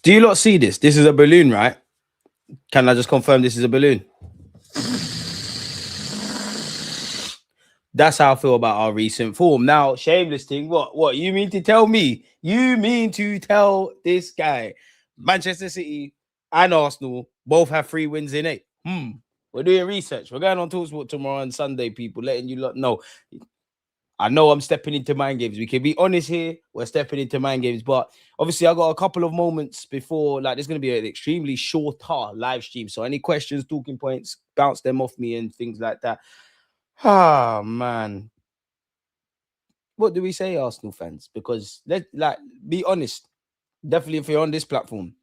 Do you lot see this? This is a balloon, right? Can I just confirm this is a balloon? That's how I feel about our recent form. Now, shameless thing. What? You mean to tell me? You mean to tell this guy, Manchester City and Arsenal both have 3 wins in 8? We're doing research. We're going on Talksport tomorrow and Sunday, people, letting you lot know. I know I'm stepping into mind games. We can be honest here. We're stepping into mind games. But obviously, I got a couple of moments before. Like, there's going to be an extremely shorter live stream. So, any questions, talking points, bounce them off me and things like that. Ah, man. What do we say, Arsenal fans? Because let's be honest. Definitely, if you're on this platform,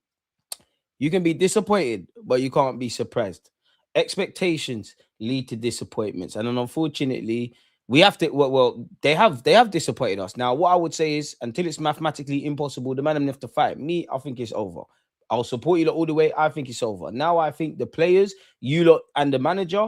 you can be disappointed, but you can't be surprised. Expectations lead to disappointments, and then unfortunately, we have to. They have disappointed us. Now, what I would say is, until it's mathematically impossible, the man have to fight. Me, I think it's over. I'll support you lot all the way. I think it's over. Now, I think the players, you lot, and the manager.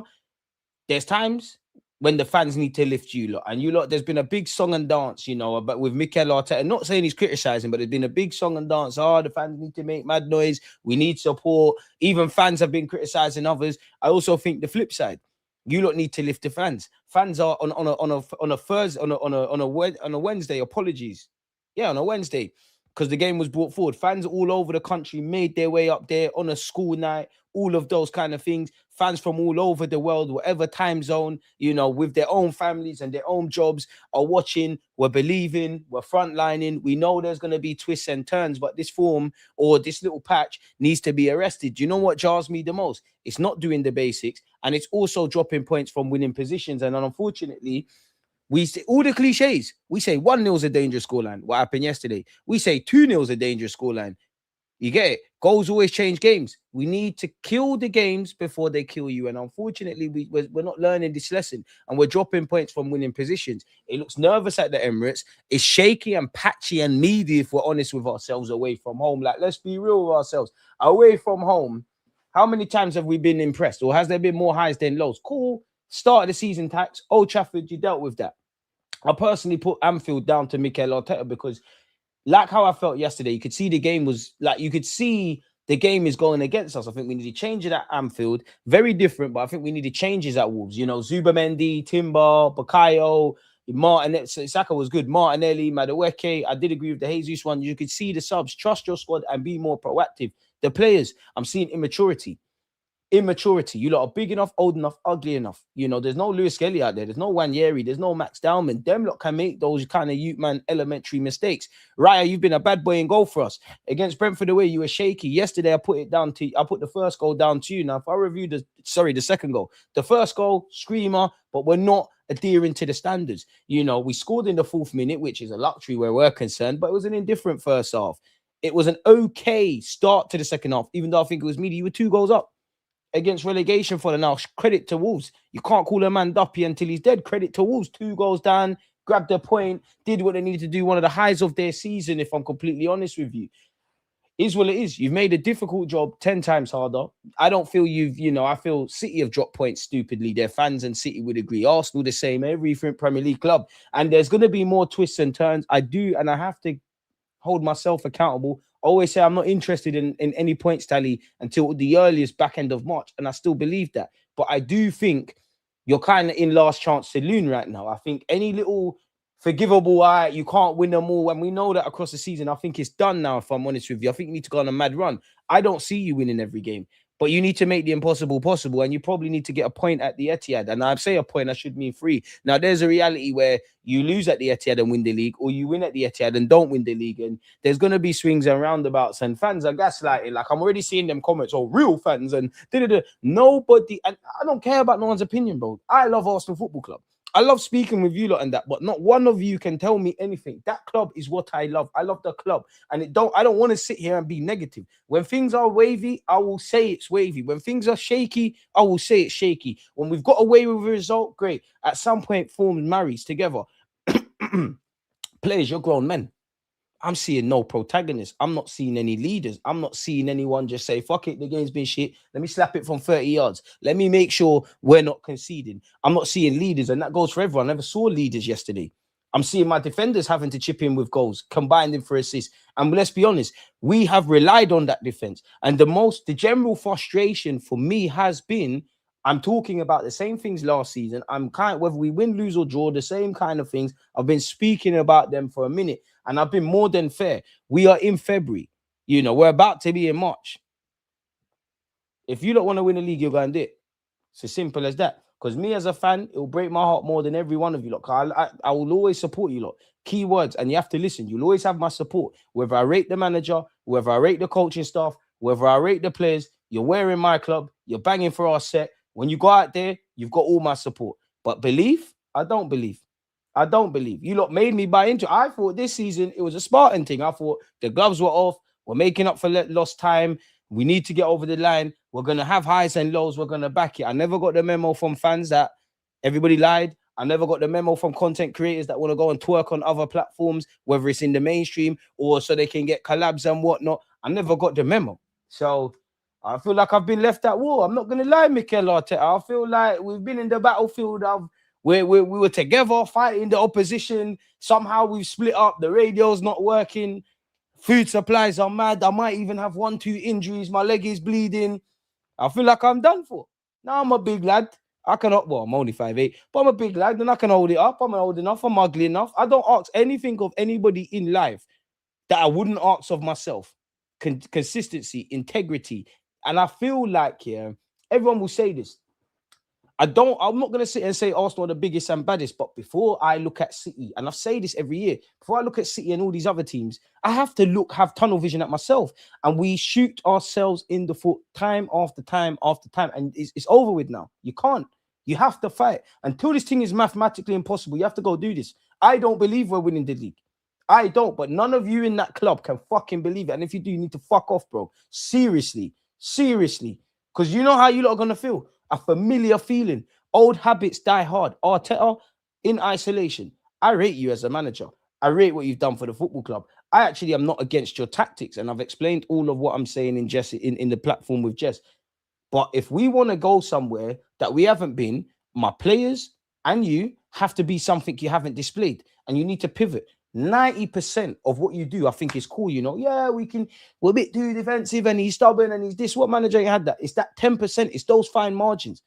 There's times when the fans need to lift you lot, and you lot. There's been a big song and dance, but with Mikel Arteta. Not saying he's criticizing, but there's been a big song and dance. Oh, the fans need to make mad noise. We need support. Even fans have been criticizing others. I also think the flip side. You lot need to lift the fans. Fans are on a Thursday on a Wednesday. Apologies, yeah, on a Wednesday, because the game was brought forward. Fans all over the country made their way up there on a school night. All of those kind of things. Fans from all over the world, whatever time zone, with their own families and their own jobs, are watching. We're believing. We're frontlining. We know there's going to be twists and turns, but this form or this little patch needs to be arrested. Do you know what jars me the most? It's not doing the basics, and it's also dropping points from winning positions. And unfortunately, we say all the cliches. We say 1-0 is a dangerous scoreline. What happened yesterday? We say 2-0 is a dangerous scoreline. You get it? Goals always change games. We need to kill the games before they kill you. And unfortunately, we're not learning this lesson. And we're dropping points from winning positions. It looks nervous at the Emirates. It's shaky and patchy and meaty, if we're honest with ourselves, away from home. Like, let's be real with ourselves. Away from home, how many times have we been impressed? Or has there been more highs than lows? Cool. Start of the season tax. Old Trafford, you dealt with that. I personally put Anfield down to Mikel Arteta because, like how I felt yesterday, you could see the game was like, you could see the game is going against us. I think we need to change it at Anfield. Very different, but I think we need to changes at Wolves. Zubamendi, Timber, Bakayo, Martinelli. Saka was good. Martinelli, Madueke. I did agree with the Jesus one. You could see the subs. Trust your squad and be more proactive. The players, I'm seeing immaturity. You lot are big enough, old enough, ugly enough. There's no Lewis Kelly out there. There's no Wanyeri. There's no Max Dowman. Them lot can make those kind of youth man elementary mistakes. Raya, you've been a bad boy in goal for us. Against Brentford away, you were shaky. Yesterday, I put the first goal down to you. Now, if I review the second goal. The first goal, screamer, but we're not adhering to the standards. We scored in the 4th minute, which is a luxury where we're concerned, but it was an indifferent first half. It was an okay start to the second half, even though I think it was media. You were 2 goals up against relegation for the now. Credit to Wolves. You can't call a man duppy until he's dead. Credit to Wolves. 2 goals down, grabbed their point, did what they needed to do. One of the highs of their season, if I'm completely honest with you. Is what it is. You've made a difficult job 10 times harder. I don't feel I feel City have dropped points stupidly. Their fans and City would agree. Arsenal the same, every Premier League club. And there's going to be more twists and turns. I do, and I have to hold myself accountable. I always say I'm not interested in any points tally until the earliest back end of March, and I still believe that. But I do think you're kind of in last chance saloon right now. I think any little forgivable, you can't win them all, and we know that across the season. I think it's done now, if I'm honest with you. I think you need to go on a mad run. I don't see you winning every game, but you need to make the impossible possible, and you probably need to get a point at the Etihad. And I say a point, I should mean 3. Now, there's a reality where you lose at the Etihad and win the league, or you win at the Etihad and don't win the league. And there's going to be swings and roundabouts, and fans are gaslighting. Like, I'm already seeing them comments, real fans, and nobody, and I don't care about no one's opinion, bro. I love Arsenal Football Club. I love speaking with you lot and that, but not one of you can tell me anything. That club is what I love. I love the club, and I don't want to sit here and be negative. When things are wavy, I will say it's wavy. When things are shaky, I will say it's shaky. When we've got away with a result, great. At some point, forms marries together. Players, you're grown men. I'm seeing no protagonists. I'm not seeing any leaders. I'm not seeing anyone just say, fuck it, the game's been shit. Let me slap it from 30 yards. Let me make sure we're not conceding. I'm not seeing leaders, and that goes for everyone. I never saw leaders yesterday. I'm seeing my defenders having to chip in with goals, combining for assists. And let's be honest, we have relied on that defense. And the general frustration for me has been, I'm talking about the same things last season. Whether we win, lose, or draw, the same kind of things. I've been speaking about them for a minute, and I've been more than fair. We are in February. We're about to be in March. If you don't want to win the league, you're going to do it. It's as simple as that. Because me as a fan, it will break my heart more than every one of you lot. I will always support you lot. Key words, and you have to listen. You'll always have my support. Whether I rate the manager, whether I rate the coaching staff, whether I rate the players, you're wearing my club, you're banging for our set. When you go out there, you've got all my support. But belief, I don't believe. I don't believe. You lot made me buy into it. I thought this season it was a Spartan thing. I thought the gloves were off. We're making up for lost time. We need to get over the line. We're going to have highs and lows. We're going to back it. I never got the memo from fans that everybody lied. I never got the memo from content creators that want to go and twerk on other platforms, whether it's in the mainstream or so they can get collabs and whatnot. I never got the memo. So I feel like I've been left at war. I'm not going to lie, Mikel Arteta. I feel like we've been in the battlefield of where we were together fighting the opposition. Somehow we've split up. The radio's not working. Food supplies are mad. I might even have 1-2 injuries. My leg is bleeding. I feel like I'm done for. Now I'm a big lad. I'm only 5'8", but I'm a big lad and I can hold it up. I'm old enough. I'm ugly enough. I don't ask anything of anybody in life that I wouldn't ask of myself. Consistency, integrity. And I feel like, everyone will say this. I'm not going to sit and say Arsenal are the biggest and baddest, but before I look at City, and I say this every year, before I look at City and all these other teams, I have to have tunnel vision at myself. And we shoot ourselves in the foot time after time after time. And it's over with now. You can't. You have to fight. Until this thing is mathematically impossible, you have to go do this. I don't believe we're winning the league. I don't, but none of you in that club can fucking believe it. And if you do, you need to fuck off, bro. Seriously. Because you know how you lot are going to feel. A familiar feeling. Old habits die hard. Arteta, in isolation. I rate you as a manager. I rate what you've done for the football club. I actually am not against your tactics, and I've explained all of what I'm saying in the platform with Jess. But if we want to go somewhere that we haven't been, my players and you have to be something you haven't displayed, and you need to pivot. 90% of what you do, I think, is cool. Yeah, we're a bit too defensive and he's stubborn and he's this. What manager had that? It's that 10%. It's those fine margins.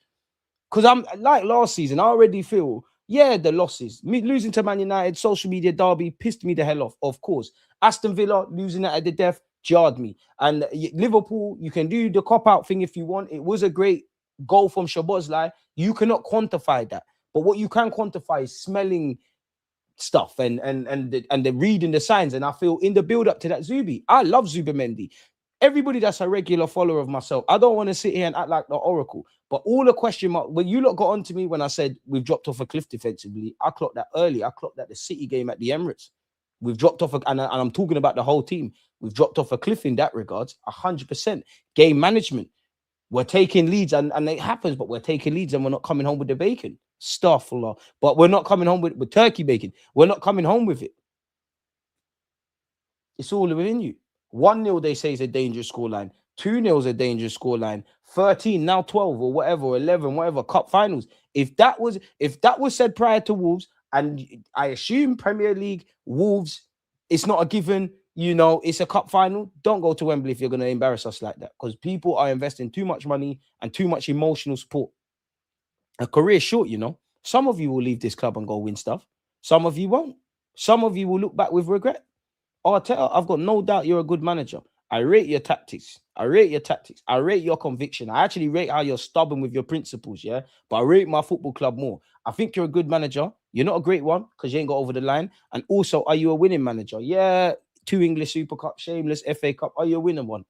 Because I'm like last season, I already feel, the losses. Losing to Man United, social media derby, pissed me the hell off, of course. Aston Villa, losing at the death, jarred me. And Liverpool, you can do the cop-out thing if you want. It was a great goal from Szoboszlai. You cannot quantify that. But what you can quantify is smelling stuff and the reading the signs. And I feel in the build up to that, Zubi, I love Zubimendi. Everybody that's a regular follower of myself, I don't want to sit here and act like the oracle, but all the question mark, when you lot got onto me when I said we've dropped off a cliff defensively, I clocked that early. I clocked that the City game at the Emirates. We've dropped off, and I'm talking about the whole team. We've dropped off a cliff in that regards, 100%. Game management. We're taking leads, and it happens, but we're taking leads and we're not coming home with the bacon. Astaghfirullah. But we're not coming home with turkey bacon. We're not coming home with it. It's all within you. 1-0, they say, is a dangerous scoreline. 2-0 is a dangerous scoreline. 13, now 12 or whatever, or 11, whatever, cup finals. If that was said prior to Wolves, and I assume Premier League, Wolves, it's not a given, it's a cup final. Don't go to Wembley if you're going to embarrass us like that, because people are investing too much money and too much emotional support. A career short, Some of you will leave this club and go win stuff. Some of you won't. Some of you will look back with regret. Arteta, I've got no doubt you're a good manager. I rate your tactics. I rate your conviction. I actually rate how you're stubborn with your principles, yeah? But I rate my football club more. I think you're a good manager. You're not a great one because you ain't got over the line. And also, are you a winning manager? Yeah, 2 English Super Cup, shameless FA Cup. Are you a winning one?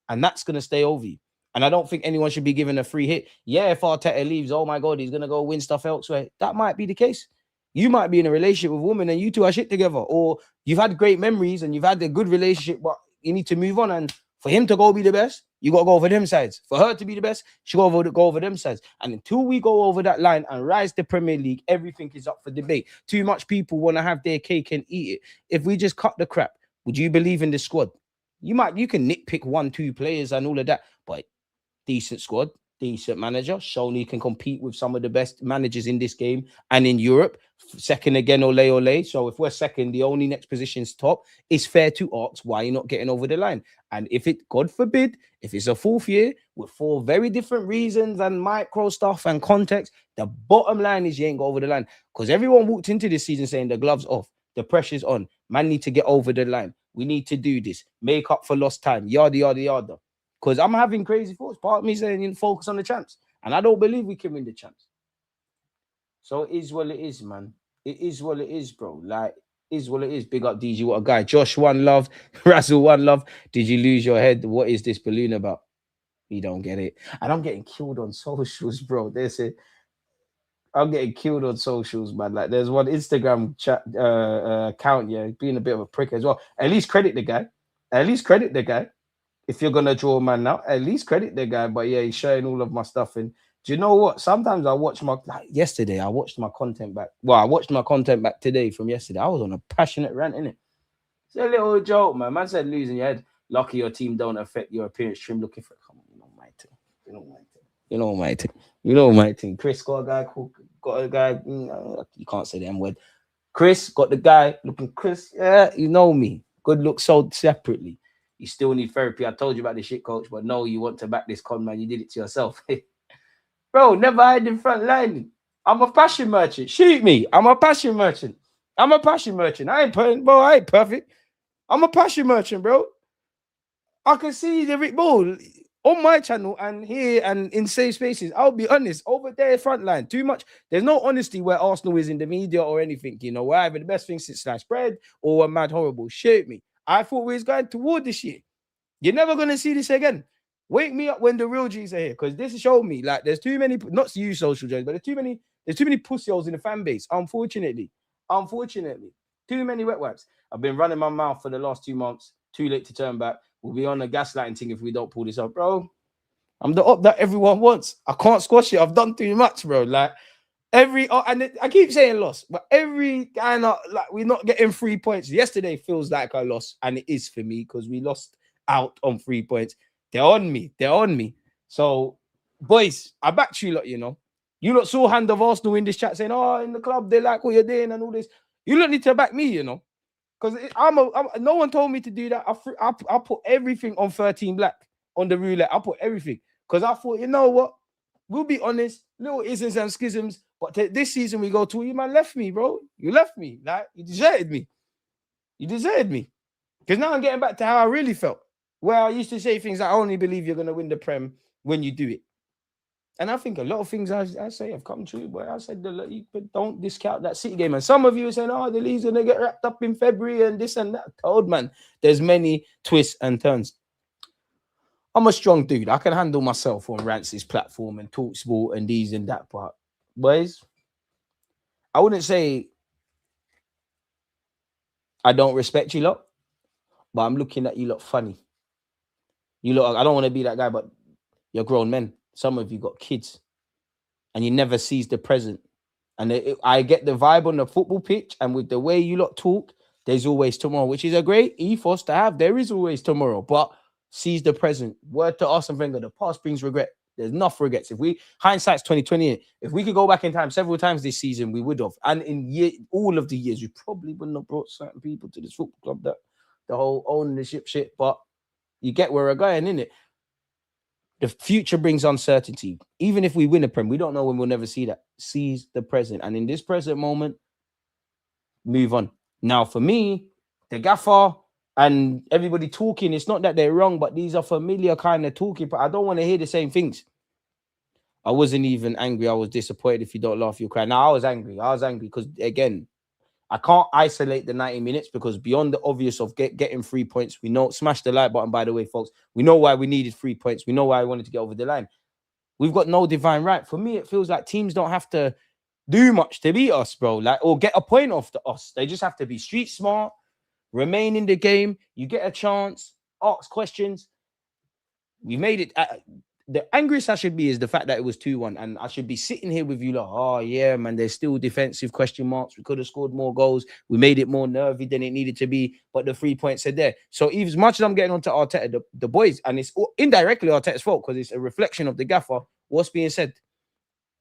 And that's going to stay over you. And I don't think anyone should be given a free hit. Yeah, if Arteta leaves, oh my God, he's going to go win stuff elsewhere. That might be the case. You might be in a relationship with a woman and you two are shit together. Or you've had great memories and you've had a good relationship, but you need to move on. And for him to go be the best, you got to go over them sides. For her to be the best, she got to go over them sides. And until we go over that line and rise the Premier League, everything is up for debate. Too much people want to have their cake and eat it. If we just cut the crap, would you believe in the squad? You can nitpick 1-2 players and all of that, but decent squad. decent manager, shown he can compete with some of the best managers in this game and in Europe. Second again, Ole. So if we're second, the only next position's top. It's fair to ask why you're not getting over the line. And if it, God forbid, if it's a fourth year with four very different reasons and micro stuff and context, the bottom line is you ain't got over the line. Because everyone walked into this season saying the gloves off, the pressure's on, man need to get over the line. We need to do this, make up for lost time, yada, yada, yada. Because I'm having crazy thoughts. Part of me saying, you know, focus on the champs. And I don't believe we can win the champs. So it is what it is, man. It is what it is, bro. Like, is what it is. Big up DG, what a guy. Josh, one love. Razzle, one love. Did you lose your head? What is this balloon about? You don't get it. And I'm getting killed on socials, bro. I'm getting killed on socials, man. Like, there's one Instagram chat account, yeah, being a bit of a prick as well. At least credit the guy. At least credit the guy. If you're gonna draw a man now, at least credit the guy. But yeah, he's sharing all of my stuff. And do you know what? Sometimes I watch yesterday, I watched my content back. Well, I watched my content back today from yesterday. I was on a passionate rant, innit? It's a little joke, man. Man said losing your head. Lucky your team don't affect your appearance. Trim looking for, come on, you know my team. You know my team. You know my team. You know my team. Chris got a guy called, you can't say the M word. Chris got the guy looking Chris. Yeah, you know me. Good look sold separately. You still need therapy. I told you about this shit, coach, but no, you want to back this con, man. You did it to yourself. Bro, never hide in front line. I'm a passion merchant. Shoot me. I'm a passion merchant. I ain't perfect. I'm a passion merchant, bro. I can see the ball on my channel and here and in safe spaces. I'll be honest, over there, front line, too much. There's no honesty where Arsenal is in the media or anything, you know, where either the best thing since sliced bread or a mad horrible. Shoot me. I thought we was going toward this year. You're never going to see this again. Wake me up when the real G's are here, because this showed me like there's too many, not to use social jones, but there's too many pussy holes in the fan base. Unfortunately, too many wet wipes. I've been running my mouth for the last 2 months. Too late to turn back. We'll be on the gaslighting thing if we don't pull this up, bro. I'm the up that everyone wants. I can't squash it. I've done too much, bro. Like I keep saying loss, but every kind of like we're not getting 3 points. Yesterday feels like a loss, and it is for me because we lost out on 3 points. They're on me. So, boys, I backed you lot, you know. You lot saw hand of Arsenal in this chat saying, oh, in the club, they like what you're doing and all this. You don't need to back me, you know. Because no one told me to do that. I put everything on 13 black on the roulette. I put everything. Because I thought, you know what? We'll be honest. Little isms and schisms. But this season we go to, you man left me, bro. You left me. Like, you deserted me. Because now I'm getting back to how I really felt. Where I used to say things like, I only believe you're going to win the Prem when you do it. And I think a lot of things I say have come true. But I said, don't discount that City game. And some of you are saying, oh, the league's going to get wrapped up in February and this and that. Told man, there's many twists and turns. I'm a strong dude. I can handle myself on Rance's platform and talk sport and these and that. But, boys, I wouldn't say I don't respect you lot, but I'm looking at you lot funny. You lot, I don't want to be that guy, but you're grown men. Some of you got kids and you never seize the present. And I get the vibe on the football pitch, and with the way you lot talk, there's always tomorrow, which is a great ethos to have. There is always tomorrow, but seize the present. Word to Arsene Wenger, the past brings regret. There's enough regrets. Hindsight's 2020, if we could go back in time several times this season, we would have. And in all of the years, we probably wouldn't have brought certain people to this football club, that the whole ownership shit. But you get where we're going, innit? The future brings uncertainty. Even if we win a Prem, we don't know when we'll never see that. Seize the present. And in this present moment, move on. Now, for me, the gaffer and everybody talking, it's not that they're wrong, but these are familiar kind of talking. But I don't want to hear the same things. I wasn't even angry. I was disappointed. If you don't laugh, you'll cry. Now, I was angry because, again, I can't isolate the 90 minutes because beyond the obvious of getting 3 points, we know, smash the like button, by the way, folks. We know why we needed 3 points. We know why we wanted to get over the line. We've got no divine right. For me, it feels like teams don't have to do much to beat us, bro, like, or get a point off us. They just have to be street smart, remain in the game. You get a chance, ask questions. We made it. The angriest I should be is the fact that it was 2-1, and I should be sitting here with you like, oh yeah, man, there's still defensive question marks. We could have scored more goals. We made it more nervy than it needed to be, but the 3 points are there. So even as much as I'm getting onto Arteta, the boys, and it's indirectly Arteta's fault because it's a reflection of the gaffer. What's being said?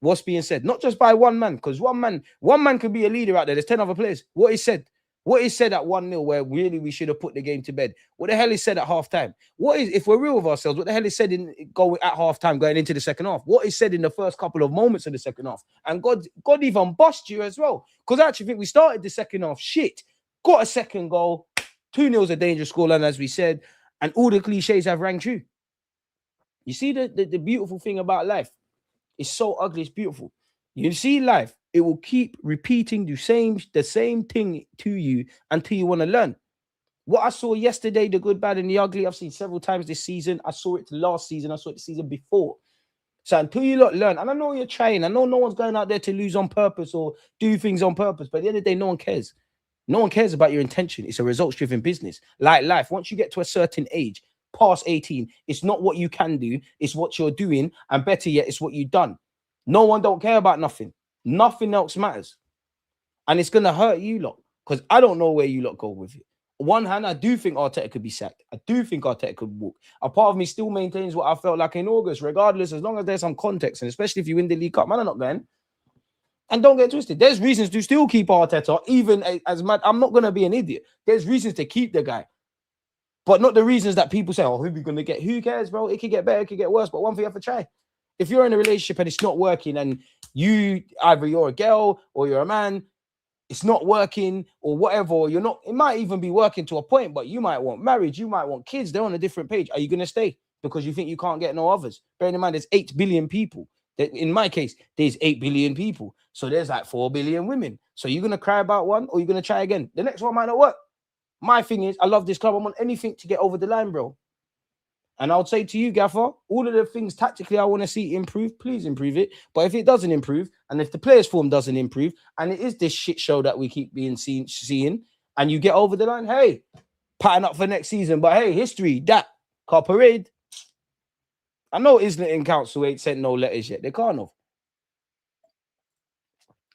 What's being said? Not just by one man, because one man could be a leader out there. There's 10 other players. What is said? What is said at 1-0 where really we should have put the game to bed? What the hell is said at halftime? What is, if we're real with ourselves, what the hell is said in going at halftime going into the second half? What is said in the first couple of moments of the second half? And God even bust you as well. Because I actually think we started the second half shit. Got a second goal. 2-0 is a dangerous scoreline, as we said. And all the cliches have rang true. You see the beautiful thing about life? It's so ugly, it's beautiful. You see life, it will keep repeating the same thing to you until you want to learn. What I saw yesterday, the good, bad, and the ugly, I've seen several times this season. I saw it last season. I saw it the season before. So until you lot learn, and I know you're trying, I know no one's going out there to lose on purpose or do things on purpose, but at the end of the day, no one cares. No one cares about your intention. It's a results-driven business. Like life, once you get to a certain age, past 18, it's not what you can do, it's what you're doing, and better yet, it's what you've done. No one don't care about nothing. Nothing else matters. And it's going to hurt you lot, because I don't know where you lot go with it. On one hand, I do think Arteta could be sacked. I do think Arteta could walk. A part of me still maintains what I felt like in August, regardless, as long as there's some context, and especially if you win the League Cup, man, I'm not going. And don't get twisted. There's reasons to still keep Arteta, even as mad. I'm not going to be an idiot. There's reasons to keep the guy. But not the reasons that people say, oh, who are we going to get? Who cares, bro? It could get better, it could get worse. But one thing you have to try. If you're in a relationship and it's not working, and either you're a girl or you're a man, it's not working or whatever, or you're not, it might even be working to a point, but you might want marriage, you might want kids, they're on a different page. Are you going to stay because you think you can't get no others? Bearing in mind, there's 8 billion people. In my case, there's 8 billion people. So there's like 4 billion women. So you're going to cry about one or you're going to try again? The next one might not work. My thing is, I love this club. I want anything to get over the line, bro. And I would say to you, Gaffer, all of the things tactically I want to see improve, please improve it. But if it doesn't improve, and if the players' form doesn't improve, and it is this shit show that we keep seeing, and you get over the line, hey, pattern up for next season. But hey, history, that, car parade. I know Islington Council ain't sent no letters yet. They can't have.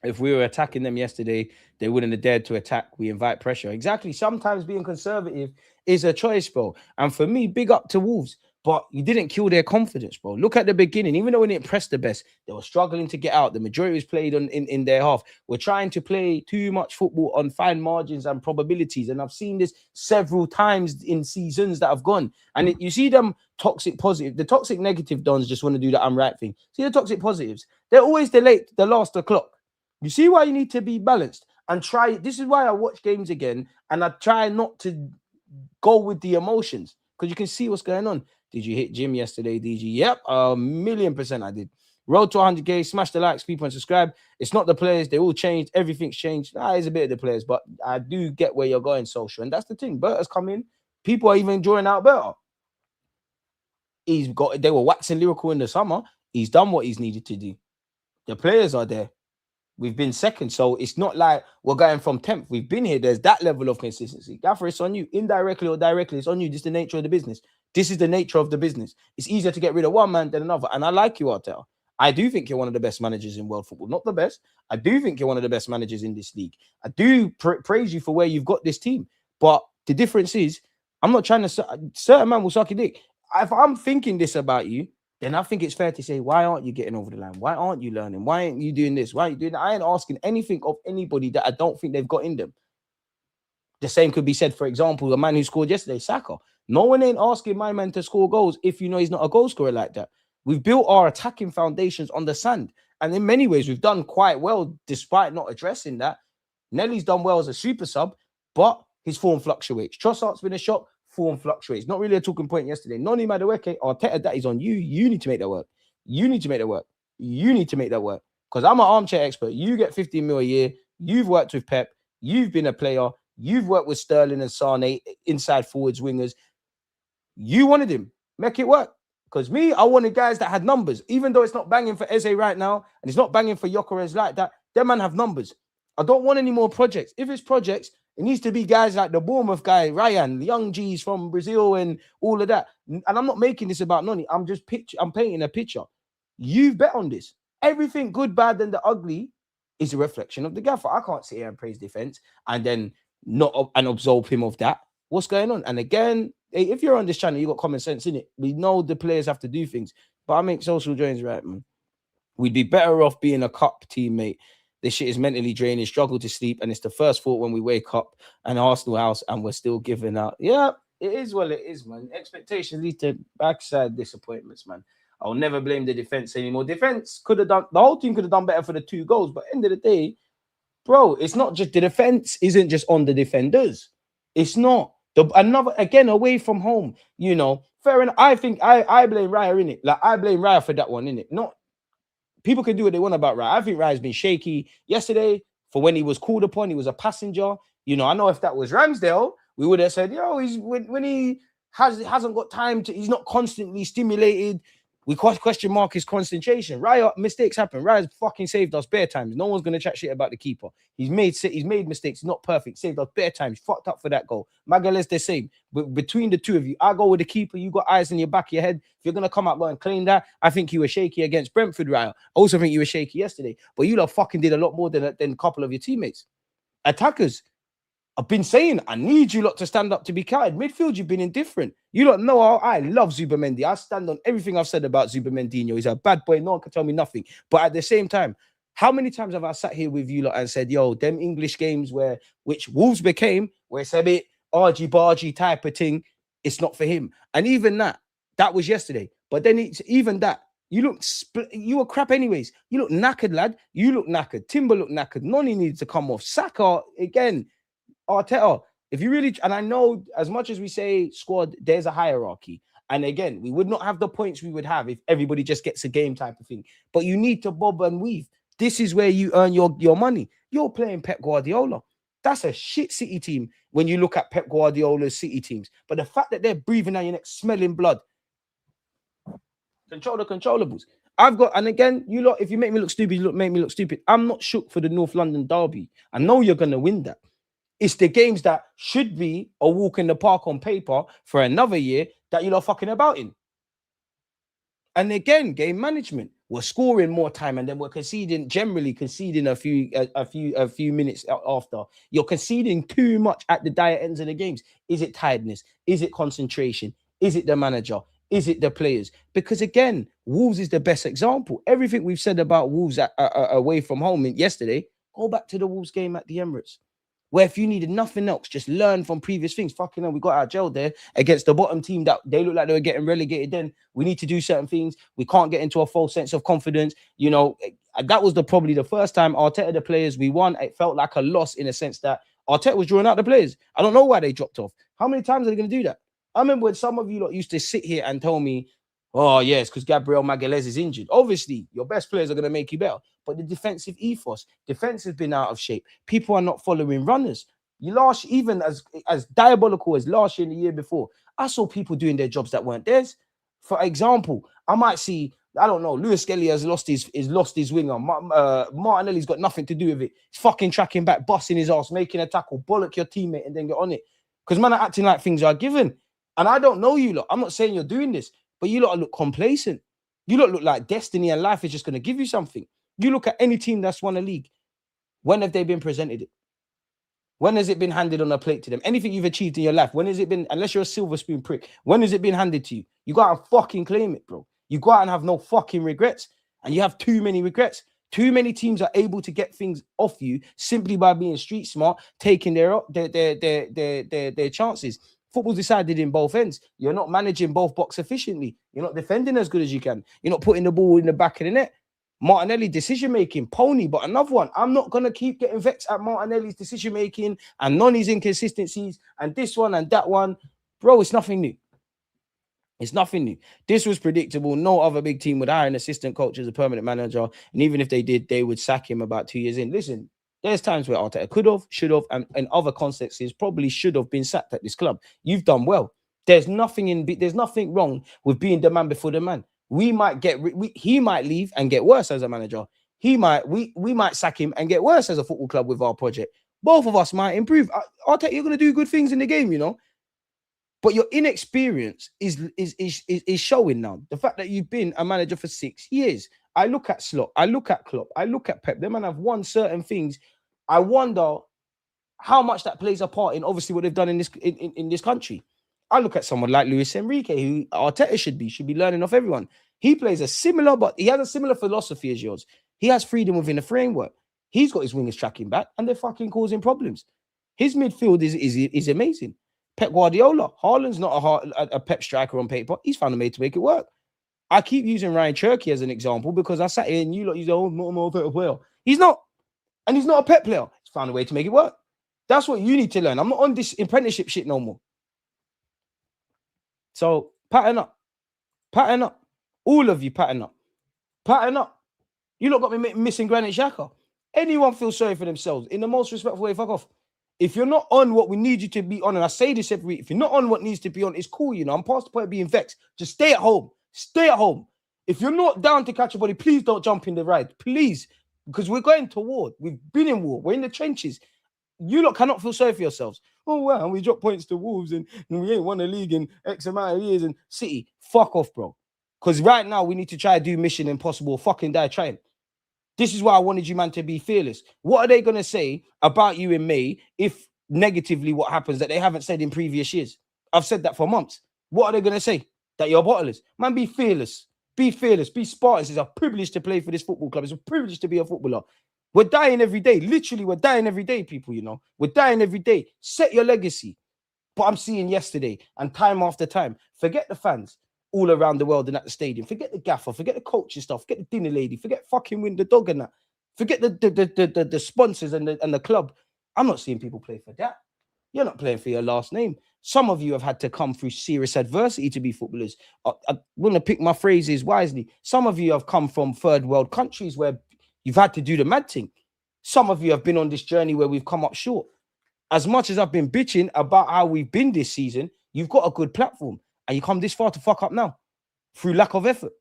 If we were attacking them yesterday, they wouldn't have dared to attack. We invite pressure. Exactly. Sometimes being conservative is a choice, bro. And for me, big up to Wolves. But you didn't kill their confidence, bro. Look at the beginning. Even though we didn't press the best, they were struggling to get out. The majority was played in their half. We're trying to play too much football on fine margins and probabilities. And I've seen this several times in seasons that have gone. And you see them toxic positive. The toxic negative dons just want to do the I'm right thing. See the toxic positives. They're always the last o'clock. You see why you need to be balanced and try. This is why I watch games again and I try not to go with the emotions, because you can see what's going on. Did you hit Jim yesterday, DG? Yep, 1,000,000% I did. Road to 100K, smash the likes, people, and subscribe. It's not the players. They all changed. Everything's changed. It's a bit of the players, but I do get where you're going, social. And that's the thing. Berta's come in. People are even enjoying out Berta. They were waxing lyrical in the summer. He's done what he's needed to do. The players are there. We've been second, so it's not like we're going from 10th. We've been here. There's that level of consistency. Gaffer, it's on you. Indirectly or directly, it's on you. This is the nature of the business. This is the nature of the business. It's easier to get rid of one man than another. And I like you, Arteta. I do think you're one of the best managers in world football. Not the best. I do think you're one of the best managers in this league. I do praise you for where you've got this team. But the difference is, I'm not trying to... Certain man will suck your dick. If I'm thinking this about you, then I think it's fair to say, why aren't you getting over the line? Why aren't you learning? Why aren't you doing this? Why aren't you doing that? I ain't asking anything of anybody that I don't think they've got in them. The same could be said, for example, the man who scored yesterday, Saka. No one ain't asking my man to score goals if you know he's not a goal scorer like that. We've built our attacking foundations on the sand. And in many ways, we've done quite well despite not addressing that. Nelly's done well as a super sub, but his form fluctuates. Trossard's been a shock. Form fluctuates. Not really a talking point yesterday. Noni Madueke, Arteta, that is on you. You need to make that work. You need to make that work. You need to make that work. Because I'm an armchair expert. You get 15 mil a year. You've worked with Pep. You've been a player. You've worked with Sterling and Sane, inside forwards, wingers. You wanted him. Make it work. Because me, I wanted guys that had numbers. Even though it's not banging for Eze right now, and it's not banging for Gyökeres like that, them man have numbers. I don't want any more projects. If it's projects, it needs to be guys like the Bournemouth guy, Ryan, the young G's from Brazil and all of that. And I'm not making this about Noni. I'm painting a picture. You've bet on this. Everything good, bad, and the ugly is a reflection of the gaffer. I can't sit here and praise defense and then not and absolve him of that. What's going on? And again, if you're on this channel, you got common sense in it. We know the players have to do things, but I make social joins right, man. We'd be better off being a cup teammate. This shit is mentally draining, struggle to sleep, and it's the first thought when we wake up and Arsenal house and we're still giving out. Yeah, it is what it is, man. Expectations lead to backside disappointments, man. I'll never blame the defense anymore. Defense could have done, the whole team could have done better for the 2 goals, but end of the day, bro, it's not just the defense, isn't just on the defenders. It's not. Another again away from home, fair enough. I think I blame Raya in it. Like I blame Raya for that one, in it. Not people can do what they want about Raya. I think Raya's been shaky yesterday for when he was called upon. He was a passenger. I know if that was Ramsdale, we would have said, he's when he hasn't got time to, he's not constantly stimulated. We question mark his concentration. Raya, mistakes happen. Raya's fucking saved us bare times. No one's gonna chat shit about the keeper. He's made mistakes, not perfect. Saved us bare times. Fucked up for that goal. Magalhaes the same. But between the two of you, I go with the keeper. You got eyes in your back of your head. If you're gonna come out and claim that, I think you were shaky against Brentford, Raya. I also think you were shaky yesterday. But you lot fucking did a lot more than a couple of your teammates. Attackers. I've been saying, I need you lot to stand up to be counted. Midfield, you've been indifferent. You lot know I love Zubimendi. I stand on everything I've said about Zubimendinho. He's a bad boy. No one can tell me nothing. But at the same time, how many times have I sat here with you lot and said, them English games which Wolves became, where it's a bit argy-bargy type of thing, it's not for him. And even that was yesterday. But then even that, you were crap anyways. You look knackered, lad. You look knackered. Timber looked knackered. Noni needs to come off. Saka, again, Arteta, if you really, and I know as much as we say squad, there's a hierarchy. And again, we would not have the points we would have if everybody just gets a game type of thing. But you need to bob and weave. This is where you earn your money. You're playing Pep Guardiola. That's a shit City team when you look at Pep Guardiola's City teams. But the fact that they're breathing down your neck, smelling blood, control the controllables. And again, you lot, if you make me look stupid, make me look stupid. I'm not shook for the North London derby. I know you're going to win that. It's the games that should be a walk in the park on paper for another year that you're fucking about in. And again, game management. We're scoring more time and then we're generally conceding a few minutes after. You're conceding too much at the dire ends of the games. Is it tiredness? Is it concentration? Is it the manager? Is it the players? Because again, Wolves is the best example. Everything we've said about Wolves away from home yesterday, go back to the Wolves game at the Emirates. Where if you needed nothing else, just learn from previous things. Fucking hell, we got our gel there against the bottom team that they look like they were getting relegated. Then we need to do certain things. We can't get into a false sense of confidence. That was probably the first time Arteta, the players we won. It felt like a loss in a sense that Arteta was drawing out the players. I don't know why they dropped off. How many times are they going to do that? I remember when some of you lot used to sit here and tell me, oh, yes, because Gabriel Magalhaes is injured. Obviously, your best players are going to make you better. But the defensive ethos, defense has been out of shape. People are not following runners. Even as diabolical as last year and the year before, I saw people doing their jobs that weren't theirs. For example, I might see, I don't know, Lewis Skelly has lost his winger. Martinelli's got nothing to do with it. He's fucking tracking back, busting his ass, making a tackle, bollock your teammate and then get on it. Because man are acting like things are given. And I don't know you lot. I'm not saying you're doing this, but you lot look complacent. You lot look like destiny and life is just going to give you something. You look at any team that's won a league. When have they been presented it? When has it been handed on a plate to them? Anything you've achieved in your life, when has it been, unless you're a silver spoon prick, when has it been handed to you? You got to fucking claim it, bro. You go out and have no fucking regrets. And you have too many regrets. Too many teams are able to get things off you simply by being street smart, taking their chances. Football's decided in both ends. You're not managing both box efficiently. You're not defending as good as you can. You're not putting the ball in the back of the net. Martinelli decision-making, pony, but another one. I'm not going to keep getting vexed at Martinelli's decision-making and Noni's inconsistencies and this one and that one. Bro, it's nothing new. It's nothing new. This was predictable. No other big team would hire an assistant coach as a permanent manager. And even if they did, they would sack him about 2 years in. Listen, there's times where Arteta could have, should have, and in other contexts probably should have been sacked at this club. You've done well. There's nothing wrong with being the man before the man. He might leave and get worse as a manager. We might sack him and get worse as a football club with our project. Both of us might improve. Arteta, you're going to do good things in the game, But your inexperience is showing now. The fact that you've been a manager for 6 years. I look at Slot. I look at Klopp. I look at Pep. Them man have won certain things. I wonder how much that plays a part in obviously what they've done in this country. I look at someone like Luis Enrique, who Arteta should be learning off everyone. He plays a similar, but he has a similar philosophy as yours. He has freedom within the framework. He's got his wingers tracking back, and they're fucking causing problems. His midfield is amazing. Pep Guardiola, Haaland's not a Pep striker on paper. He's found a way to make it work. I keep using Ryan Cherky as an example because I sat here and you lot use more Pep player. He's not, and he's not a Pep player. He's found a way to make it work. That's what you need to learn. I'm not on this apprenticeship shit no more. So pattern up. Pattern up. All of you pattern up. Pattern up. You lot got me missing Granit Xhaka. Anyone feels sorry for themselves in the most respectful way, fuck off. If you're not on what we need you to be on, and I say this every week, if you're not on what needs to be on, it's cool, you know. I'm past the point of being vexed. Just stay at home. Stay at home. If you're not down to catch a body, please don't jump in the ride. Please. Because we're going to war. We've been in war. We're in the trenches. You lot cannot feel sorry for yourselves. Oh, wow, we dropped points to Wolves and we ain't won a league in X amount of years. And City, fuck off, bro. Because right now, we need to try to do Mission Impossible. Fucking die trying. This is why I wanted you, man, to be fearless. What are they going to say about you in May if negatively what happens that they haven't said in previous years? I've said that for months. What are they going to say? That you're bottlers. Man, be fearless. Be fearless. Be Spartans. It's a privilege to play for this football club. It's a privilege to be a footballer. We're dying every day. Literally, we're dying every day, people, you know. We're dying every day. Set your legacy. But I'm seeing yesterday and time after time. Forget the fans all around the world and at the stadium. Forget the gaffer. Forget the coaching stuff. Forget the dinner lady. Forget fucking Win the Dog and that. Forget the sponsors and the club. I'm not seeing people play for that. You're not playing for your last name. Some of you have had to come through serious adversity to be footballers. I want to pick my phrases wisely. Some of you have come from third world countries where you've had to do the mad thing. Some of you have been on this journey where we've come up short. As much as I've been bitching about how we've been this season, you've got a good platform. And you come this far to fuck up now through lack of effort.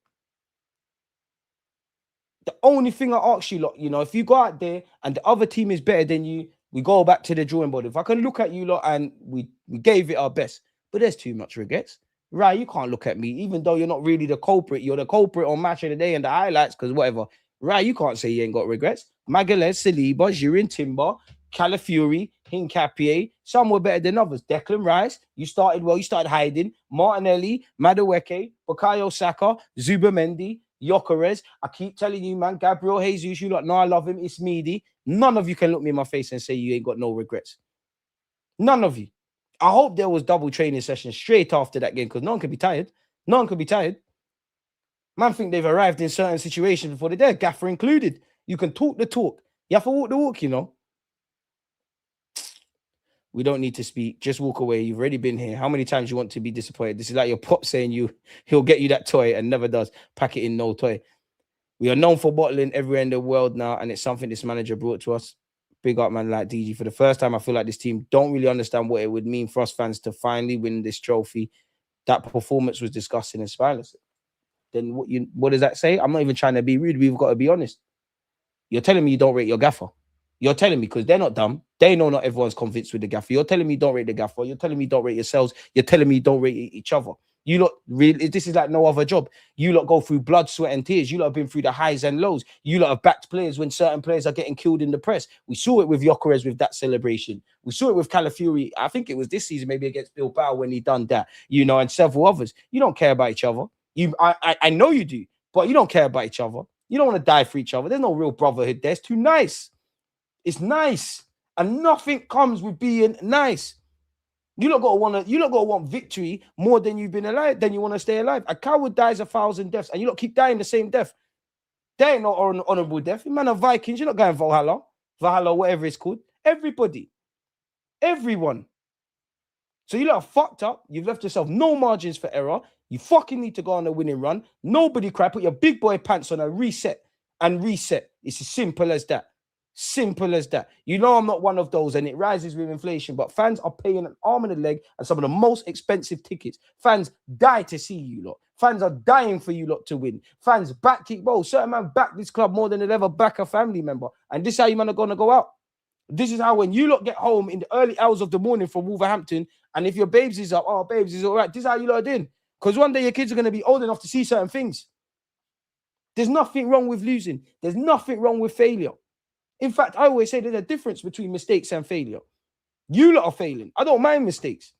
The only thing I ask you, lot, you know, if you go out there and the other team is better than you, we go back to the drawing board. If I can look at you lot and we gave it our best, but there's too much regrets. Right, you can't look at me, even though you're not really the culprit. You're the culprit on Match of the Day and the highlights, because whatever. Right, you can't say you ain't got regrets. Magalhaes, Saliba, Jirin, Timber, Calafiori, Hincapié, some were better than others. Declan Rice, you started well, you started hiding. Martinelli, Madueke, Bukayo Saka, Zubamendi, Gyökeres. I keep telling you, man, Gabriel Jesus, you lot know I love him. It's Meady. None of you can look me in my face and say you ain't got no regrets. None of you. I hope there was double training sessions straight after that game because no one could be tired. No one could be tired. Man think they've arrived in certain situations before they're there, Gaffer included. You can talk the talk. You have to walk the walk, you know. We don't need to speak. Just walk away. You've already been here. How many times you want to be disappointed? This is like your pop saying he'll get you that toy and never does. Pack it in, no toy. We are known for bottling everywhere in the world now, and it's something this manager brought to us. Big up, man, like DG. For the first time, I feel like this team don't really understand what it would mean for us fans to finally win this trophy. That performance was disgusting and spineless. Then what does that say? I'm not even trying to be rude. We've got to be honest. You're telling me you don't rate your gaffer. You're telling me, because they're not dumb. They know not everyone's convinced with the gaffer. You're telling me you don't rate the gaffer. You're telling me you don't rate yourselves. You're telling me you don't rate each other. You lot really, this is like no other job. You lot go through blood, sweat, and tears. You lot have been through the highs and lows. You lot have backed players when certain players are getting killed in the press. We saw it with Gyökeres with that celebration. We saw it with Calafiori. I think it was this season, maybe against Bilbao when he done that, you know, and several others. You don't care about each other. I know you do, but you don't care about each other. You don't want to die for each other. There's no real brotherhood there. It's too nice. It's nice. And nothing comes with being nice. You lot gotta want victory more than you've been alive, than you want to stay alive. A coward dies 1,000 deaths, and you lot keep dying the same death. They ain't no honorable death. You man are Vikings, you're not going Valhalla, whatever it's called. Everybody. Everyone. So you lot are fucked up. You've left yourself no margins for error. You fucking need to go on a winning run. Nobody cry. Put your big boy pants on and reset. It's as simple as that. Simple as that. You know I'm not one of those, and it rises with inflation, but fans are paying an arm and a leg and some of the most expensive tickets. Fans die to see you lot. Fans are dying for you lot to win. Fans back kick ball. Certain man back this club more than they'll ever back a family member. And this is how you man are going to go out. This is how when you lot get home in the early hours of the morning from Wolverhampton, and if your babes is up, oh, babes is all right. This is how you lot are doing. Because one day your kids are going to be old enough to see certain things. There's nothing wrong with losing. There's nothing wrong with failure. In fact, I always say there's a difference between mistakes and failure. You lot are failing. I don't mind mistakes.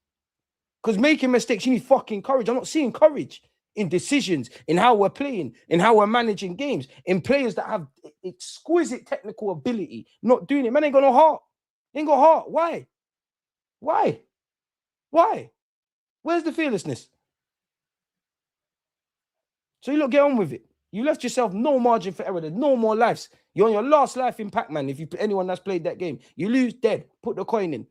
Because making mistakes, you need fucking courage. I'm not seeing courage in decisions, in how we're playing, in how we're managing games, in players that have exquisite technical ability, not doing it. Man ain't got no heart. Ain't got heart. Why? Why? Why? Where's the fearlessness? So you look, get on with it. You left yourself no margin for error. There's no more lives. You're on your last life in Pac-Man. If you anyone that's played that game, you lose dead. Put the coin in.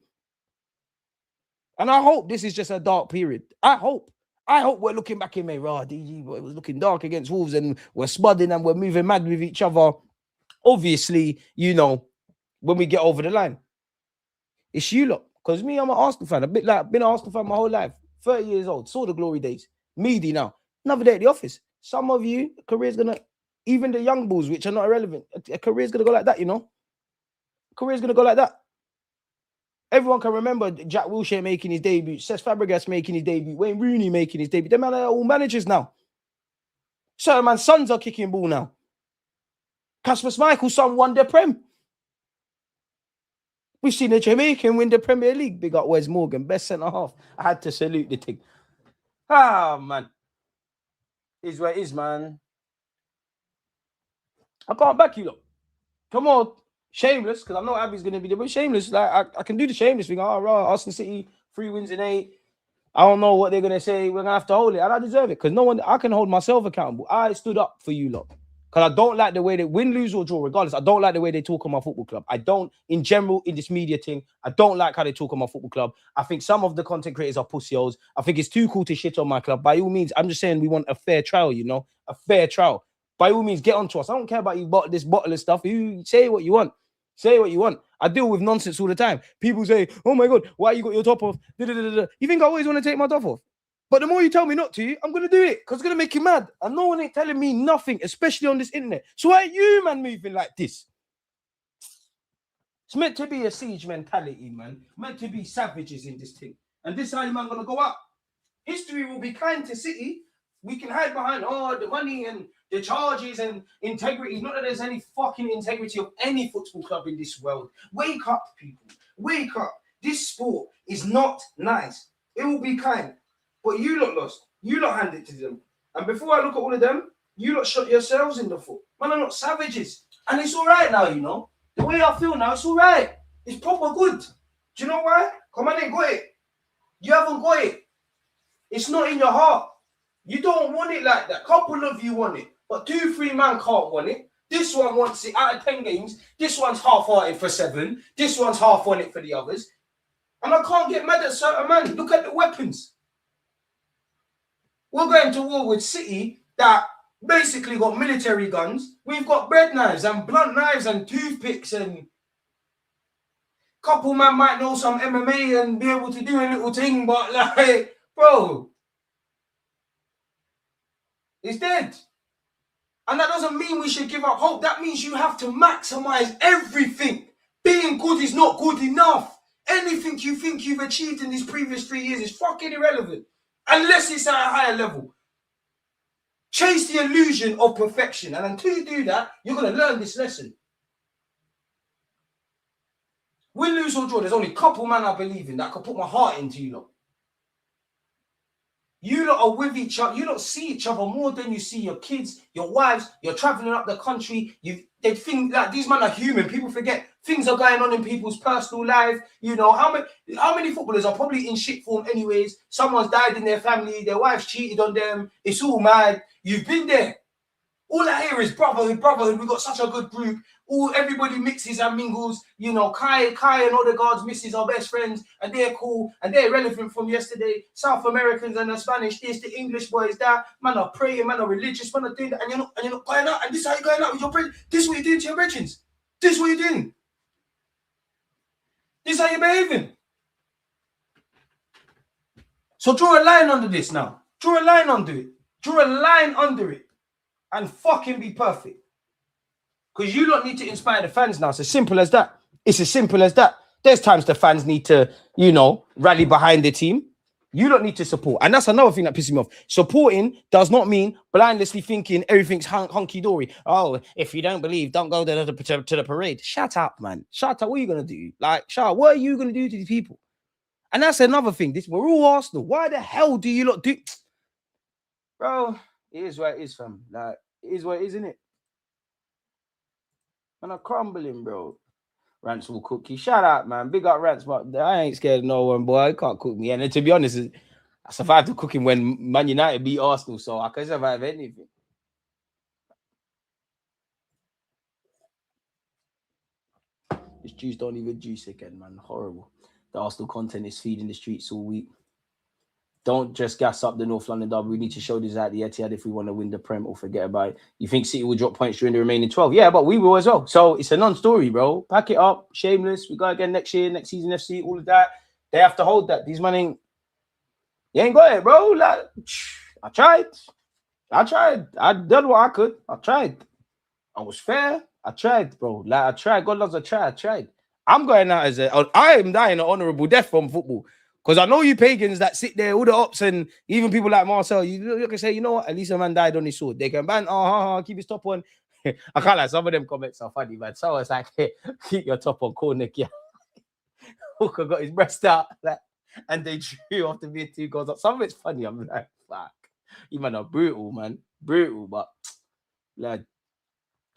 And I hope this is just a dark period. I hope we're looking back in May. DG, it was looking dark against Wolves and we're spudding and we're moving mad with each other. Obviously, you know, when we get over the line. It's you lot. Because me, I'm an Arsenal fan. I've been an Arsenal fan my whole life. 30 years old. Saw the glory days. Meaty now. Another day at the office. Some of you, career's going to, even the young bulls, which are not irrelevant, a career's going to go like that, you know? Career's going to go like that. Everyone can remember Jack Wilshere making his debut, Cesc Fabregas making his debut, Wayne Rooney making his debut. Them man are all managers now. Certain man's sons are kicking ball now. Kasper Schmeichel's son won the Prem. We've seen a Jamaican win the Premier League. Big up Wes Morgan, best centre-half. I had to salute the thing. Man. Is where it is, man. I can't back you, look. Come on. Shameless, because I know Abby's going to be there, but shameless. Like I can do the shameless thing. Arsenal City, 3 wins in 8. I don't know what they're going to say. We're going to have to hold it. And I deserve it, because I can hold myself accountable. I stood up for you, lot. Because I don't like the way they win, lose, or draw, regardless. I don't like the way they talk on my football club. I don't, in general, in this media thing, I don't like how they talk on my football club. I think some of the content creators are pussy-holes. I think it's too cool to shit on my club. By all means, I'm just saying we want a fair trial, you know? A fair trial. By all means, get onto us. I don't care about you this bottle of stuff. You say what you want. Say what you want. I deal with nonsense all the time. People say, oh my God, why you got your top off? You think I always want to take my top off? But the more you tell me not to, I'm going to do it because it's going to make you mad. And no one ain't telling me nothing, especially on this internet. So why are you, man, moving like this? It's meant to be a siege mentality, man. Meant to be savages in this thing. And this is how you, man, going to go up. History will be kind to City. We can hide behind, the money and the charges and integrity. Not that there's any fucking integrity of any football club in this world. Wake up, people. Wake up. This sport is not nice. It will be kind. But you lot lost. You lot handed it to them. And before I look at all of them, you lot shot yourselves in the foot. Man, I'm not savages. And it's all right now, you know. The way I feel now, it's all right. It's proper good. Do you know why? Come on, ain't got it. You haven't got it. It's not in your heart. You don't want it like that. Couple of you want it. But 2-3 man can't want it. This one wants it out of 10 games. This one's half-hearted for 7. This one's half on it for the others. And I can't get mad at certain man. Look at the weapons. We're going to war with City that basically got military guns. We've got bread knives and blunt knives and toothpicks and couple man might know some MMA and be able to do a little thing, but like, bro, it's dead. And that doesn't mean we should give up hope. That means you have to maximize everything. Being good is not good enough. Anything you think you've achieved in these previous 3 years is fucking irrelevant. Unless it's at a higher level. Chase the illusion of perfection. And until you do that, you're going to learn this lesson. Win, lose, or draw, there's only a couple man I believe in that I can put my heart into, you lot. You lot are with each other. You lot see each other more than you see your kids, your wives. You're traveling up the country. They think like these men are human. People forget things are going on in people's personal life. You know, how many footballers are probably in shit form anyways? Someone's died in their family. Their wife's cheated on them. It's all mad. You've been there. All I hear is brotherhood. We've got such a good group. Everybody mixes and mingles. You know, Kai and Odegaard's misses are best friends, and they're cool, and they're relevant from yesterday. South Americans and the Spanish, this, the English boys, that. Man are praying, man are religious, man are doing that, and you're not going out, and this is how you're going out with your brethren. This is what you're doing to your brethren. This is what you're doing. This is how you're behaving. So draw a line under this now. Draw a line under it. Draw a line under it. And fucking be perfect. Because you lot need to inspire the fans now. It's as simple as that. It's as simple as that. There's times the fans need to, you know, rally behind the team. You don't need to support. And that's another thing that pisses me off. Supporting does not mean blindlessly thinking everything's hunky-dory. Oh, if you don't believe, don't go to the parade. Shut up, man. Shut up. What are you going to do? Like, shut up. What are you going to do to these people? And that's another thing. We're all Arsenal. Why the hell do you lot do? Bro, it is what it is, fam. Like, it is what it is, isn't it? Man, I'm crumbling, bro. Rants will cook you. Shout out, man. Big up Rants, but I ain't scared of no one, boy. I can't cook me. And then, to be honest, I survived the cooking when Man United beat Arsenal, so I can survive anything. This juice don't even juice again, man. Horrible. The Arsenal content is feeding the streets all week. Don't just gas up the North London derby. We need to show this at the Etihad if we want to win the Prem or forget about it. You think City will drop points during the remaining 12? Yeah, but we will as well. So it's a non-story, bro. Pack it up. Shameless. We go again next year, next season, FC, all of that. They have to hold that. These man you ain't got it, bro. Like, I tried. I did what I could. I tried. I was fair. I tried, bro. Like, I tried. God loves a try. I tried. I'm going out I am dying an honorable death from football. Because I know you pagans that sit there, all the ops and even people like Marcel, you can say, you know what, at least a man died on his sword. They can ban, keep his top on. I can't like, some of them comments are funny, man. So it's like, hey, keep your top on, cool, Nick, yeah. Hooker got his breast out, like, and they drew off the mid 2 goals up. Some of it's funny. I'm like, fuck. You man are brutal, man. Brutal, but like,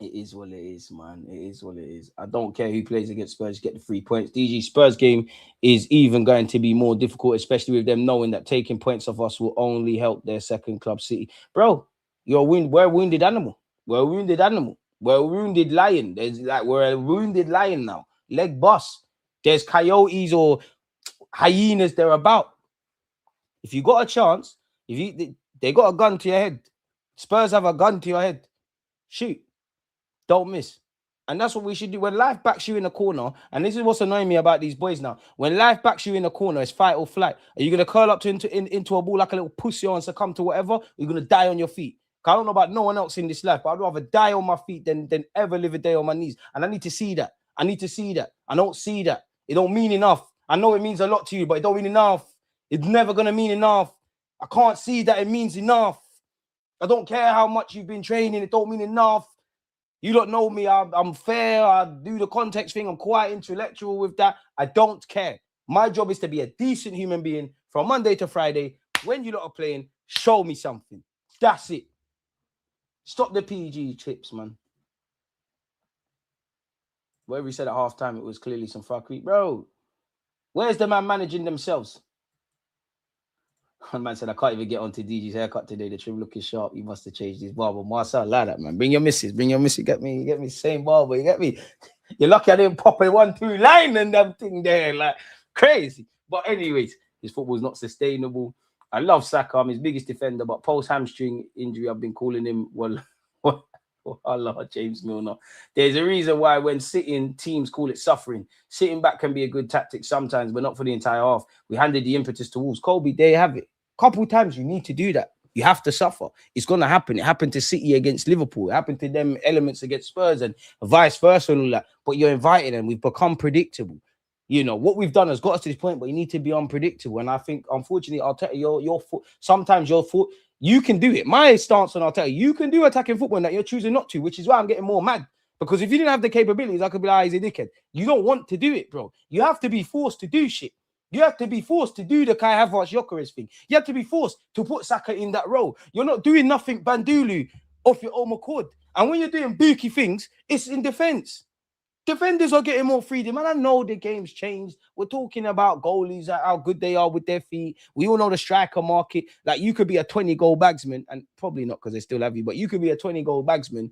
it is what it is, man. It is what it is. I don't care who plays against Spurs, get the 3 points. DG Spurs game is even going to be more difficult, especially with them knowing that taking points off us will only help their second club, City. Bro, we're a wounded animal. We're a wounded animal. We're a wounded lion. We're a wounded lion now. Leg boss. There's coyotes or hyenas they're about. If you got a chance, they got a gun to your head. Spurs have a gun to your head. Shoot. Don't miss. And that's what we should do. When life backs you in a corner, and this is what's annoying me about these boys now. When life backs you in a corner, it's fight or flight. Are you going to curl up into a ball like a little pussy and succumb to whatever? Or you're going to die on your feet? I don't know about no one else in this life, but I'd rather die on my feet than ever live a day on my knees. And I need to see that. I don't see that. It don't mean enough. I know it means a lot to you, but it don't mean enough. It's never going to mean enough. I can't see that it means enough. I don't care how much you've been training. It don't mean enough. You don't know me. I'm fair. I do the context thing. I'm quite intellectual with that. I don't care. My job is to be a decent human being from Monday to Friday. When you lot are playing, show me something. That's it. Stop the PG chips, man. Whatever he said at halftime, it was clearly some fuckery. Bro, where's the man managing themselves? One man said, I can't even get onto DG's haircut today. The trim looking sharp. You must have changed his barber. Marcel, like that, man. Bring your missus. Get me same barber. You get me? You're lucky I didn't pop a 1-2 line and that thing there. Like, crazy. But anyways, his football's not sustainable. I love Saka. I'm his biggest defender, but post-hamstring injury, I've been calling him, Allah, James Milner. There's a reason why when sitting, teams call it suffering. Sitting back can be a good tactic sometimes, but not for the entire half. We handed the impetus to Wolves. Colby, there you have it. Couple times you need to do that. You have to suffer. It's going to happen. It happened to City against Liverpool. It happened to them elements against Spurs and vice versa and all that. But you're invited and we've become predictable. You know, what we've done has got us to this point, but you need to be unpredictable. And I think, unfortunately, I'll tell you, your foot, sometimes your foot, you can do it. My stance on, I'll tell you can do attacking football that you're choosing not to, which is why I'm getting more mad. Because if you didn't have the capabilities, I could be like, he's a dickhead. You don't want to do it, bro. You have to be forced to do shit. You have to be forced to do the Kai Havertz Gyökeres thing. You have to be forced to put Saka in that role. You're not doing nothing Bandulu off your own accord. And when you're doing booky things, it's in defense. Defenders are getting more freedom. And I know the game's changed. We're talking about goalies, how good they are with their feet. We all know the striker market. Like, you could be a 20-goal bagsman, and probably not because they still have you, but you could be a 20-goal bagsman.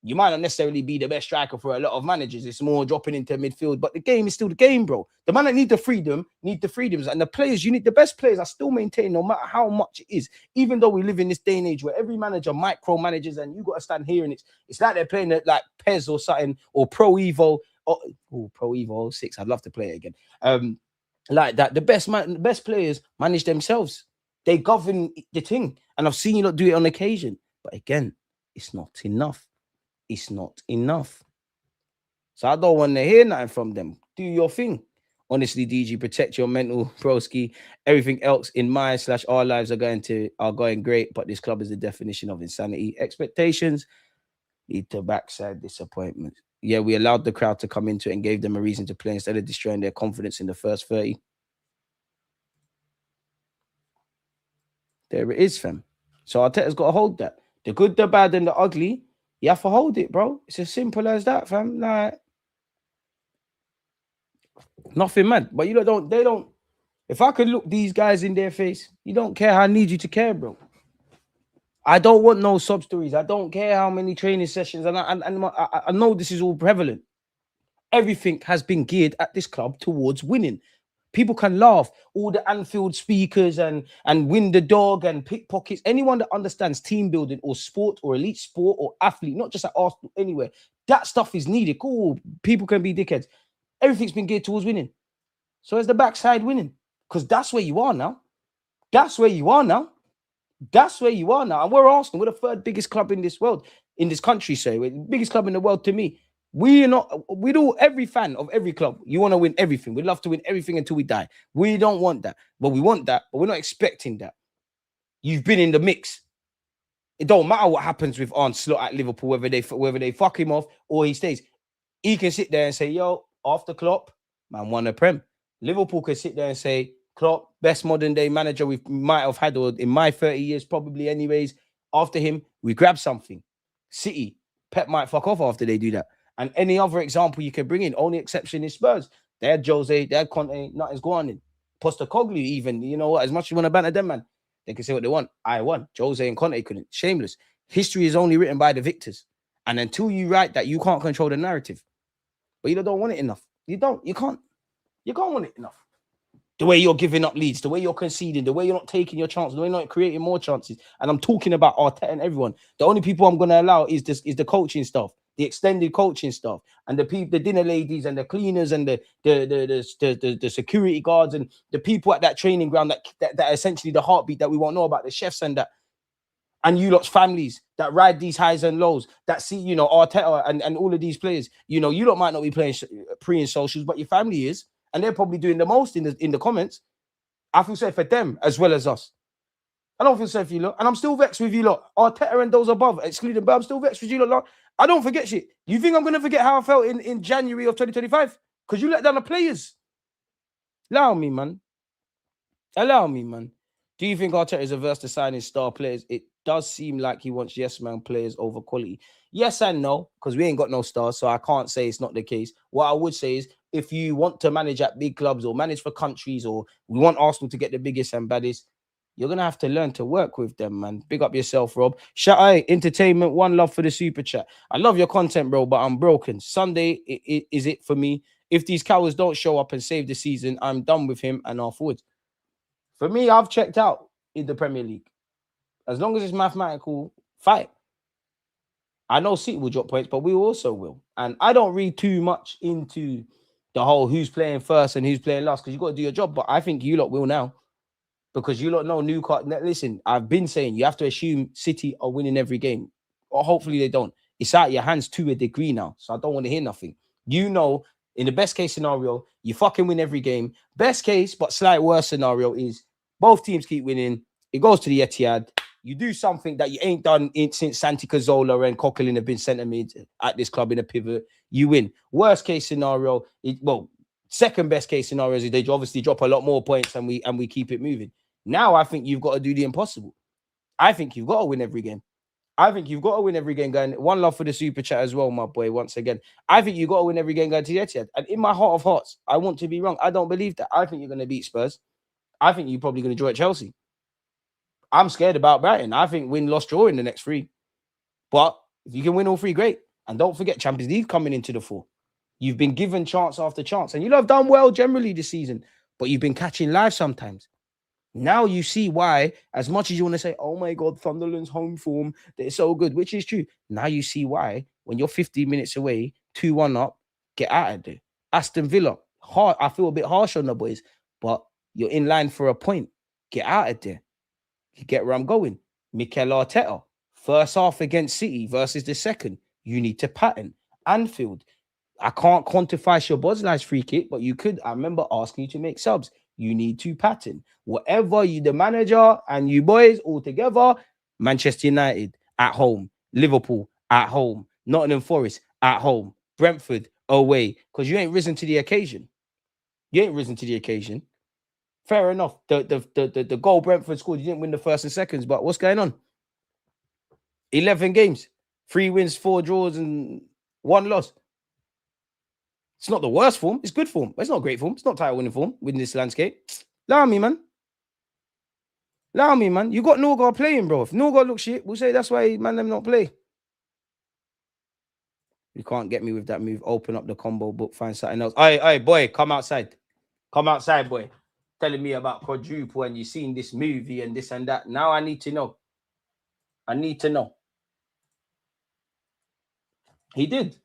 You might not necessarily be the best striker for a lot of managers. It's more dropping into midfield, but the game is still the game, bro. The man that need the freedoms, and the players, you need the best players. I still maintain, no matter how much it is, even though we live in this day and age where every manager micromanages and you got to stand here and it's like they're playing it like PES or something or Pro Evo or Pro Evo 6. I'd love to play it again. Like that, the best players manage themselves. They govern the thing, and I've seen you not do it on occasion. But again, it's not enough. It's not enough. So I don't want to hear nothing from them. Do your thing. Honestly, DG, protect your mental, broski. Everything else in my/our lives are going great, but this club is the definition of insanity. Expectations lead to backside disappointment. Yeah, we allowed the crowd to come into it and gave them a reason to play instead of destroying their confidence in the first 30. There it is, fam. So Arteta's got to hold that. The good, the bad, and the ugly. You have to hold it, bro. It's as simple as that, fam. Like nothing mad. But you don't. They don't. If I could look these guys in their face, you don't care. I need you to care, bro. I don't want no sub stories. I don't care how many training sessions. I know this is all prevalent. Everything has been geared at this club towards winning. People can laugh. All the Anfield speakers and win the dog and pickpockets. Anyone that understands team building or sport or elite sport or athlete, not just at Arsenal, anywhere, that stuff is needed. Cool. People can be dickheads. Everything's been geared towards winning. So it's the backside winning. Because that's where you are now. That's where you are now. That's where you are now. And we're Arsenal. We're the third biggest club in this world, in this country, say. We're the biggest club in the world to me. We do every fan of every club. You want to win everything. We'd love to win everything until we die. We don't want that. But we want that, but we're not expecting that. You've been in the mix. It don't matter what happens with Arne Slot at Liverpool, whether they fuck him off or he stays. He can sit there and say, yo, after Klopp, man won a Prem. Liverpool can sit there and say, Klopp, best modern day manager we might have had, or in my 30 years, probably anyways. After him, we grab something. City, Pep might fuck off after they do that. And any other example you can bring in, only exception is Spurs. They had Jose, they had Conte, nothing's going on. Postecoglou even, you know what, as much as you want to banter them, man, they can say what they want. I won. Jose and Conte couldn't. Shameless. History is only written by the victors. And until you write that, you can't control the narrative. But you don't want it enough. You can't want it enough. The way you're giving up leads, the way you're conceding, the way you're not taking your chances, the way you're not creating more chances. And I'm talking about Arteta and everyone. The only people I'm going to allow is the coaching staff, the extended coaching staff, and the people, the dinner ladies, and the cleaners, and the security guards, and the people at that training ground that are essentially the heartbeat that we won't know about, the chefs and that. And you lot's families that ride these highs and lows, that see, you know, Arteta and all of these players. You know, you lot might not be playing pre and socials, but your family is. And they're probably doing the most in the comments. I feel sorry for them as well as us. I don't feel sorry for you lot. And I'm still vexed with you lot. Arteta and those above, excluding, but I'm still vexed with you lot. I don't forget shit. You think I'm going to forget how I felt in January of 2025? Because you let down the players. Allow me, man. Do you think Arteta is averse to signing star players? It does seem like he wants yes man players over quality. Yes and no, because we ain't got no stars, so I can't say it's not the case. What I would say is, if you want to manage at big clubs or manage for countries, or we want Arsenal to get the biggest and baddest, you're going to have to learn to work with them, man. Big up yourself, Rob. Shout out, entertainment, one love for the super chat. I love your content, bro, but I'm broken. Sunday is it for me. If these cowards don't show up and save the season, I'm done with him and our forwards. For me, I've checked out in the Premier League. As long as it's mathematical, fight. I know City will drop points, but we also will. And I don't read too much into the whole who's playing first and who's playing last, because you've got to do your job. But I think you lot will now, because you lot know Newcastle. Listen, I've been saying you have to assume City are winning every game, or hopefully they don't. It's out of your hands to a degree now, so I don't want to hear nothing. You know, in the best case scenario, you fucking win every game. Best case, but slight worse scenario is both teams keep winning. It goes to the Etihad. You do something that you ain't done since Santi Cazorla and Coquelin have been centre mid at this club in a pivot. You win. Worst case scenario, second best case scenario is they obviously drop a lot more points and we keep it moving. Now I think you've got to do the impossible. I think you've got to win every game. Going one love for the super chat as well, my boy. Once again, I think you've got to win every game going to the Etihad. And in my heart of hearts, I want to be wrong. I don't believe that. I think you're going to beat Spurs. I think you're probably going to draw at Chelsea. I'm scared about Brighton. I think win, loss, draw in the next three. But if you can win all three, great. And don't forget, Champions League coming into the fore. You've been given chance after chance. And you have done well generally this season. But you've been catching live sometimes. Now you see why, as much as you want to say, oh my God, Sunderland's home form, they're so good, which is true. Now you see why, when you're 15 minutes away, 2-1 up, get out of there. Aston Villa, hard. I feel a bit harsh on the boys, but you're in line for a point. Get out of there. You get where I'm going. Mikel Arteta, first half against City versus the second. You need to pattern. Anfield, I can't quantify Szoboszlai's free kick, but you could. I remember asking you to make subs. You need to pattern. Whatever you, the manager and you boys all together, Manchester United at home, Liverpool at home, Nottingham Forest at home, Brentford away, because you ain't risen to the occasion. Fair enough. The goal Brentford scored, you didn't win the first and seconds, but what's going on? 11 games, 3 wins, 4 draws, and 1 loss. It's not the worst form. It's good form. But it's not great form. It's not title winning form within this landscape. Allow me, man. Allow me, man. You got Norgard playing, bro. If Norgard looks shit, we'll say that's why man them not play. You can't get me with that move. Open up the combo book, find something else. Aye, boy, come outside. Come outside, boy. Telling me about quadruple and you seen this movie and this and that. Now I need to know. I need to know. He did.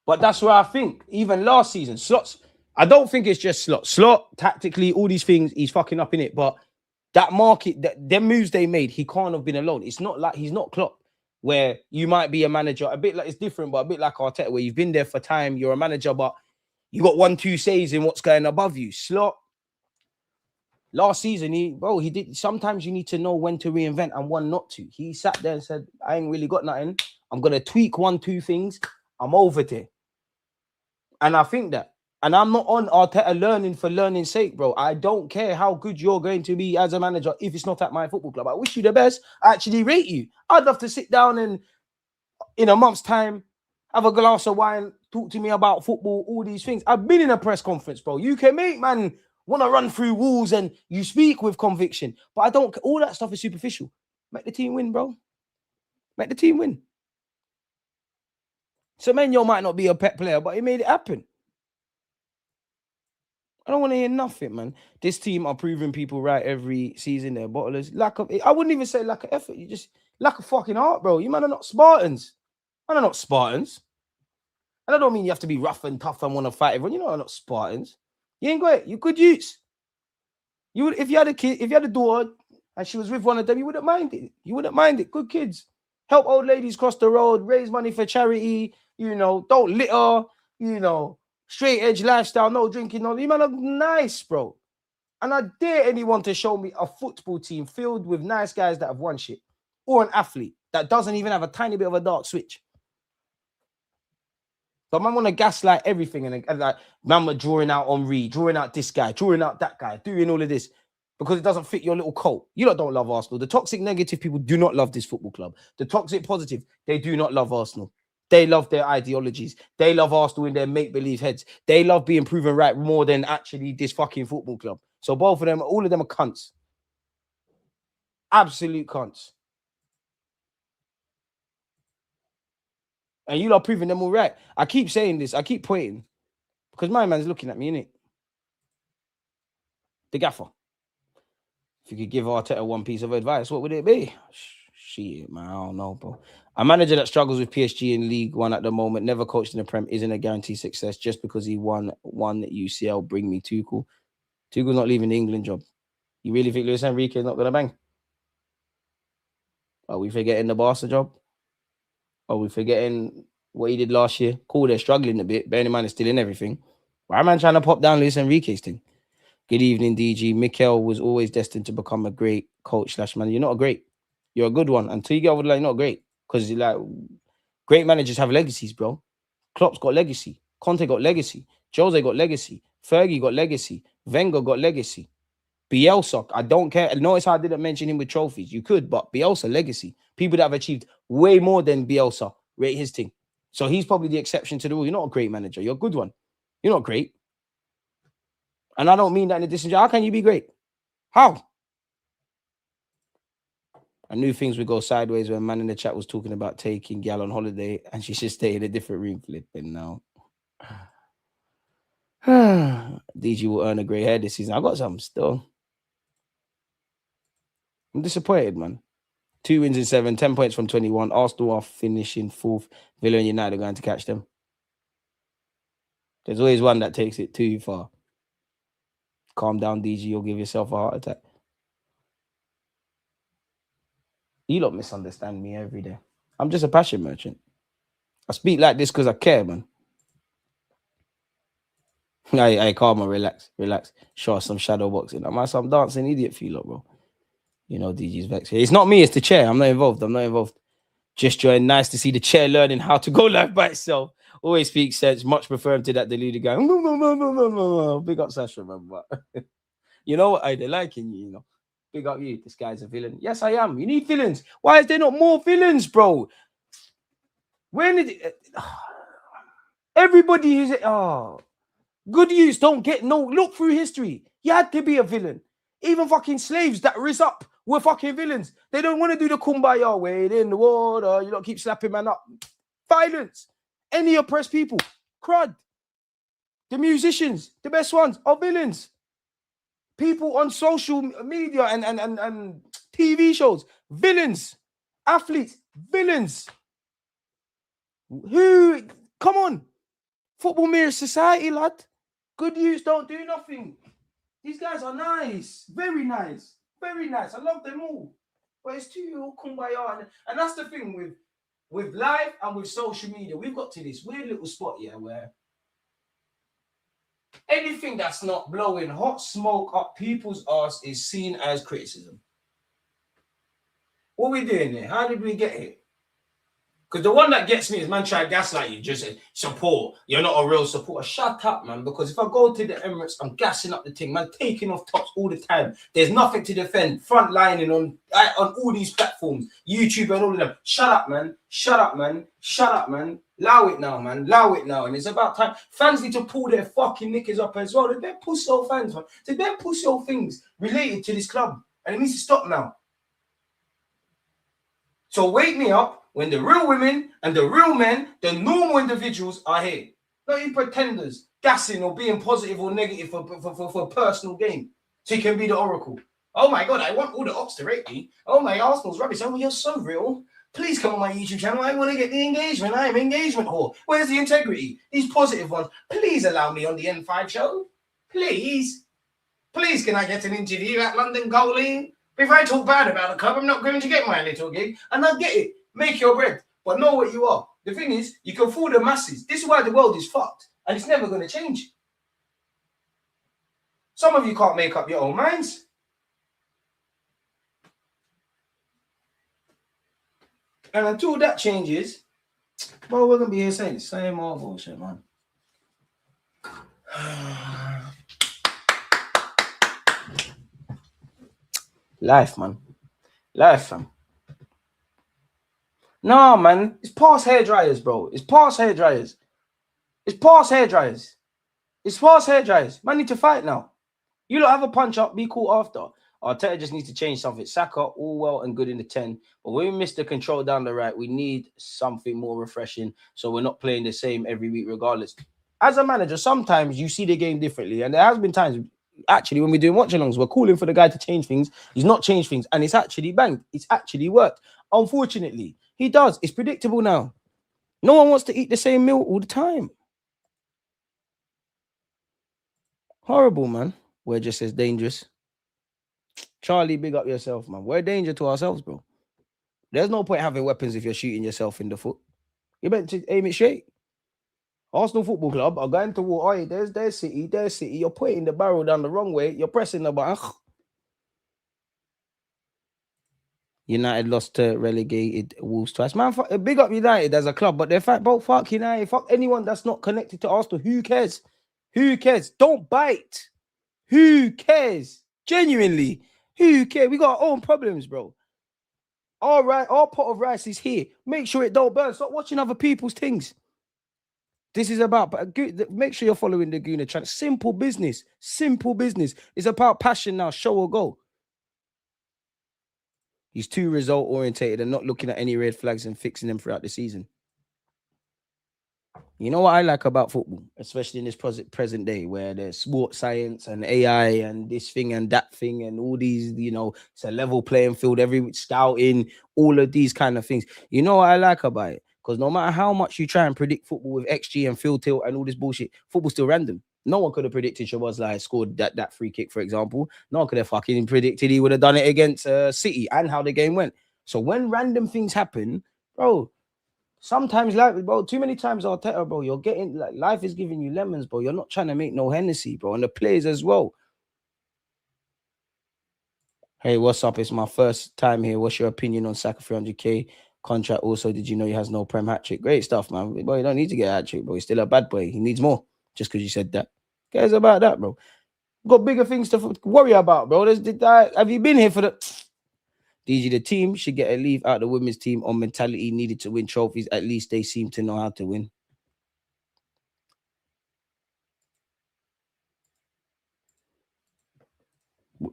But that's where I think, even last season, Slots, I don't think it's just Slot. Slot, tactically, all these things, he's fucking up in it. But that market, them moves they made, he can't have been alone. It's not like he's not Klopp, where you might be a manager, a bit like, it's different, but a bit like Arteta, where you've been there for time, you're a manager, but you got 1-2 says in what's going above you. Slot, last season, he did. Sometimes you need to know when to reinvent and when not to. He sat there and said, I ain't really got nothing. I'm going to tweak 1-2 things. I'm over there. And I think that. And I'm not on Arteta learning for learning's sake, bro. I don't care how good you're going to be as a manager if it's not at my football club. I wish you the best. I actually rate you. I'd love to sit down and in a month's time, have a glass of wine, talk to me about football, all these things. I've been in a press conference, bro. You can make man want to run through walls and you speak with conviction. But I don't, all that stuff is superficial. Make the team win, bro. Make the team win. Semenyo might not be a pet player, but he made it happen. I don't want to hear nothing, man. This team are proving people right every season. They're bottlers. I wouldn't even say lack of effort. You just lack of fucking heart, bro. You man are not Spartans. Man are not Spartans. And I don't mean you have to be rough and tough and want to fight everyone. You know, I'm not Spartans. You ain't got it. You good youths. You would, if you had a kid, if you had a daughter and she was with one of them, you wouldn't mind it. You wouldn't mind it. Good kids. Help old ladies cross the road, raise money for charity, don't litter, straight edge lifestyle, no drinking, no. You man are nice, bro. And I dare anyone to show me a football team filled with nice guys that have won shit, or an athlete that doesn't even have a tiny bit of a dark switch. But man want to gaslight everything and like man were drawing out Henri, drawing out this guy, drawing out that guy, doing all of this because it doesn't fit your little cult. You don't love Arsenal. The toxic negative people do not love this football club. The toxic positive, they do not love Arsenal. They love their ideologies. They love Arsenal in their make-believe heads. They love being proven right more than actually this fucking football club. So both of them, all of them are cunts. Absolute cunts. And you lot proving them all right. I keep saying this. I keep pointing. Because my man's looking at me, innit? The gaffer. If you could give Arteta one piece of advice, what would it be? Shit, man. I don't know, bro. A manager that struggles with PSG in League One at the moment, never coached in the Prem, isn't a guaranteed success just because he won one UCL. Bring me Tuchel. Tuchel's not leaving the England job. You really think Luis Enrique is not going to bang? Are we forgetting the Barca job? Are we forgetting what he did last year? Cool, they're struggling a bit. Bearing in mind, they're still in everything. Why am I trying to pop down Luis Enrique's thing? Good evening, DG. Mikel was always destined to become a great coach / man. You're not a great. You're a good one. Until you get over the line, you're not great. Because like great managers have legacies, bro. Klopp's got legacy. Conte got legacy. Jose got legacy. Fergie got legacy. Wenger got legacy. Bielsa, I don't care. Notice how I didn't mention him with trophies. You could, but Bielsa, legacy. People that have achieved way more than Bielsa rate his thing. So he's probably the exception to the rule. You're not a great manager. You're a good one. You're not great. And I don't mean that in a distant. How can you be great? How? I knew things would go sideways when man in the chat was talking about taking Gal on holiday and she should stay in a different room flipping now. DG will earn a grey hair this season. I got something still. I'm disappointed, man. 2 wins in 7, 10 points from 21. Arsenal are finishing 4th. Villa and United are going to catch them. There's always one that takes it too far. Calm down, DG. You'll give yourself a heart attack. You lot misunderstand me every day. I'm just a passion merchant. I speak like this because I care, man. Hey, calm on, relax. Show us some shadow boxing. I'm some dancing idiot for you lot, bro. You know, DG's vexed here. It's not me, it's the chair. I'm not involved. Just joined. Nice to see the chair learning how to go live by itself. Always speaks sense. Much prefer him to that deluded guy. Big up Sasha, man. But You know what? They're liking you, you know. Big up you. This guy's a villain. Yes, I am. You need villains. Why is there not more villains, bro? When did it, everybody is good use don't get no look through history. You had to be a villain. Even fucking slaves that rise up were fucking villains. They don't want to do the kumbaya wade in the water. You don't keep slapping man up. Violence. Any oppressed people. Crud. The musicians, the best ones, are villains. People on social media and TV shows, villains. Athletes, villains. Who? Come on. Football mirrors society, lad. Good youths don't do nothing. These guys are nice. Very nice. Very nice. I love them all. But it's too all kumbaya. And that's the thing with life and with social media. We've got to this weird little spot here where anything that's not blowing hot smoke up people's arse is seen as criticism. What are we doing here? How did we get here? Because the one that gets me is man try to gaslight you, just say, support. You're not a real supporter. Shut up, man. Because if I go to the Emirates, I'm gassing up the thing, man, taking off tops all the time. There's nothing to defend. Front lining on all these platforms, YouTube and all of them. Shut up, man. Shut up, man. Shut up, man. Allow it now, man. Allow it now. And it's about time. Fans need to pull their fucking knickers up as well. They're pussy old fans, man. They're pussy old things related to this club. And it needs to stop now. So wake me up when the real women and the real men, the normal individuals are here. Not you pretenders, gassing or being positive or negative for personal gain. So you can be the oracle. Oh my God, I want all the ops to rate me. Oh, my Arsenal's rubbish. Oh, you're so real. Please come on my YouTube channel. I want to get the engagement. I am engagement whore. Where's the integrity? These positive ones. Please allow me on the N5 show. Please. Please, can I get an interview at London Goalie? If I talk bad about the club, I'm not going to get my little gig. And I get it. Make your bread, but know what you are. The thing is, you can fool the masses. This is why the world is fucked, and it's never going to change. Some of you can't make up your own minds. And until that changes, well, we're going to be here saying the same old bullshit, man. Life, man. Life, fam. No, man. It's past hair dryers, bro. It's past hair dryers. It's past hair dryers. It's past hair dryers. Man need to fight now. You don't have a punch up, be cool after. Arteta just needs to change something. Saka, all well and good in the 10. But when we miss the control down the right, we need something more refreshing. So we're not playing the same every week regardless. As a manager, sometimes you see the game differently. And there has been times, actually, when we're doing watch-alongs, we're calling for the guy to change things. He's not changed things. And it's actually banged. It's actually worked. Unfortunately, he does. It's predictable now. No one wants to eat the same meal all the time. Horrible, man. We're just as dangerous. Charlie, big up yourself, man. We're a danger to ourselves, bro. There's no point having weapons if you're shooting yourself in the foot. You're meant to aim it straight. Arsenal Football Club are going to war. Oh, there's City, there's City. You're pointing the barrel down the wrong way. You're pressing the button. United lost to relegated Wolves twice. Man, big up United as a club, but they're both fuck United. Fuck anyone that's not connected to Arsenal. Who cares? Who cares? Don't bite. Who cares? Genuinely. Who cares? We got our own problems, bro. All right, our pot of rice is here. Make sure it don't burn. Stop watching other people's things. This is about, make sure you're following the Gooner channel. Simple business. Simple business. It's about passion now. Show or go. He's too result-orientated and not looking at any red flags and fixing them throughout the season. You know what I like about football, especially in this present day where there's sports science and AI and this thing and that thing and all these, you know, it's a level playing field, every scouting, all of these kind of things. You know what I like about it? Because no matter how much you try and predict football with XG and field tilt and all this bullshit, football's still random. No one could have predicted Szoboszlai scored that free kick, for example. No one could have fucking predicted he would have done it against City and how the game went. So when random things happen, bro, sometimes, like, bro, too many times, Arteta, bro, you're getting, like, life is giving you lemons, bro. You're not trying to make no Hennessy, bro. And the players as well. Hey, what's up? It's my first time here. What's your opinion on Saka 300k contract? Also, did you know he has no Prem hat trick? Great stuff, man. Boy, you don't need to get a hat trick, bro. He's still a bad boy. He needs more. Just because you said that. Cares about that, bro. Got bigger things to worry about, bro. Have you been here for the DG? The team should get a leave out the women's team on mentality needed to win trophies. At least they seem to know how to win.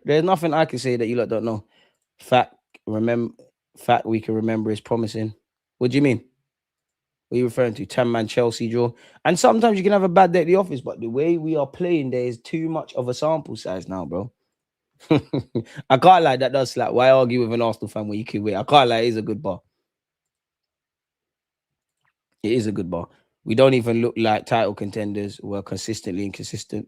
There's nothing I can say that you lot don't know. Fact, remember, fact we can remember is promising. What do you mean? What are you referring to? 10-man Chelsea draw. And sometimes you can have a bad day at the office, but the way we are playing, there is too much of a sample size now, bro. I can't lie, that does slap. Why argue with an Arsenal fan when you can win? I can't lie, it is a good bar. It is a good bar. We don't even look like title contenders. We're consistently inconsistent.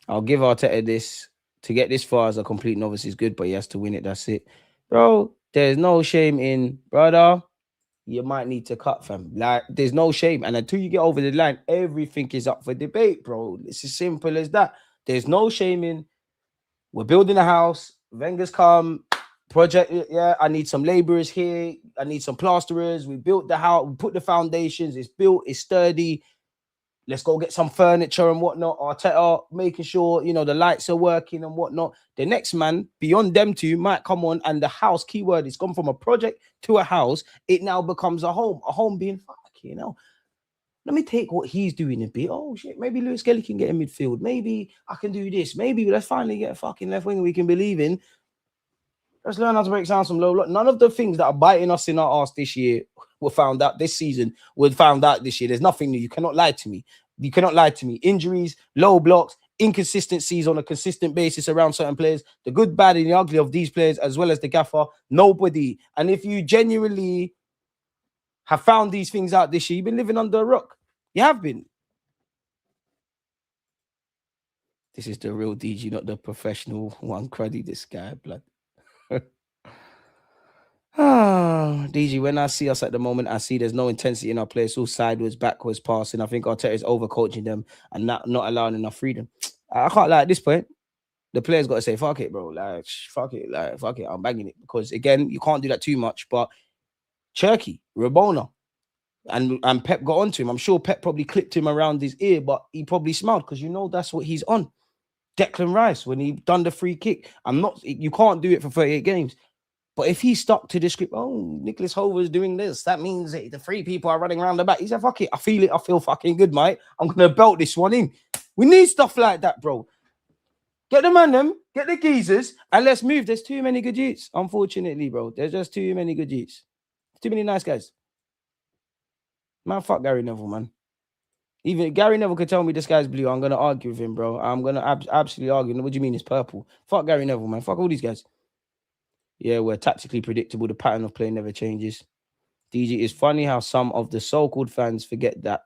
I'll give Arteta this. To get this far as a complete novice is good, but he has to win it. That's it. Bro, there's no shame in, brother. You might need to cut, fam. Like, there's no shame. And until you get over the line, everything is up for debate, bro. It's as simple as that. There's no shame in. We're building a house. Wenger's come. Project, yeah. I need some laborers here. I need some plasterers. We built the house. We put the foundations. It's built. It's sturdy. Let's go get some furniture and whatnot. Arteta making sure, the lights are working and whatnot. The next man, beyond them two, might come on and the house, keyword, it's gone from a project to a house. It now becomes a home. A home being, let me take what he's doing a bit. Oh, shit, maybe Lewis Kelly can get in midfield. Maybe I can do this. Maybe let's finally get a fucking left winger we can believe in. Let's learn how to break sound some low. Look, none of the things that are biting us in our ass this year were found out this season. Were found out this year. There's nothing new. You cannot lie to me. You cannot lie to me. Injuries, low blocks, inconsistencies on a consistent basis around certain players. The good, bad, and the ugly of these players, as well as the gaffer. Nobody. And if you genuinely have found these things out this year, you've been living under a rock. You have been. This is the real DG, not the professional one. Cruddy, this guy, blood. DG, when I see us at the moment, I see there's no intensity in our play. It's all sideways, backwards passing. I think Arteta is overcoaching them and not allowing enough freedom. I can't lie at this point. The players got to say, fuck it, bro. Like, fuck it. Like, fuck it. I'm banging it. Because, again, you can't do that too much. But Cherky, Rabona, and Pep got onto him. I'm sure Pep probably clipped him around his ear, but he probably smiled because that's what he's on. Declan Rice, when he done the free kick. You can't do it for 38 games. But if he stuck to the script, Nicholas Hover's doing this, that means that the three people are running around the back. He said, fuck it, I feel it. I feel fucking good, mate. I'm going to belt this one in. We need stuff like that, bro. Get the man, get the geezers, and let's move. There's too many good youths, unfortunately, bro. There's just too many good youths. Too many nice guys. Man, fuck Gary Neville, man. Even Gary Neville could tell me this guy's blue. I'm going to argue with him, bro. I'm going to absolutely argue. What do you mean it's purple? Fuck Gary Neville, man. Fuck all these guys. Yeah, we're tactically predictable. The pattern of play never changes. DG, is funny how some of the so-called fans forget that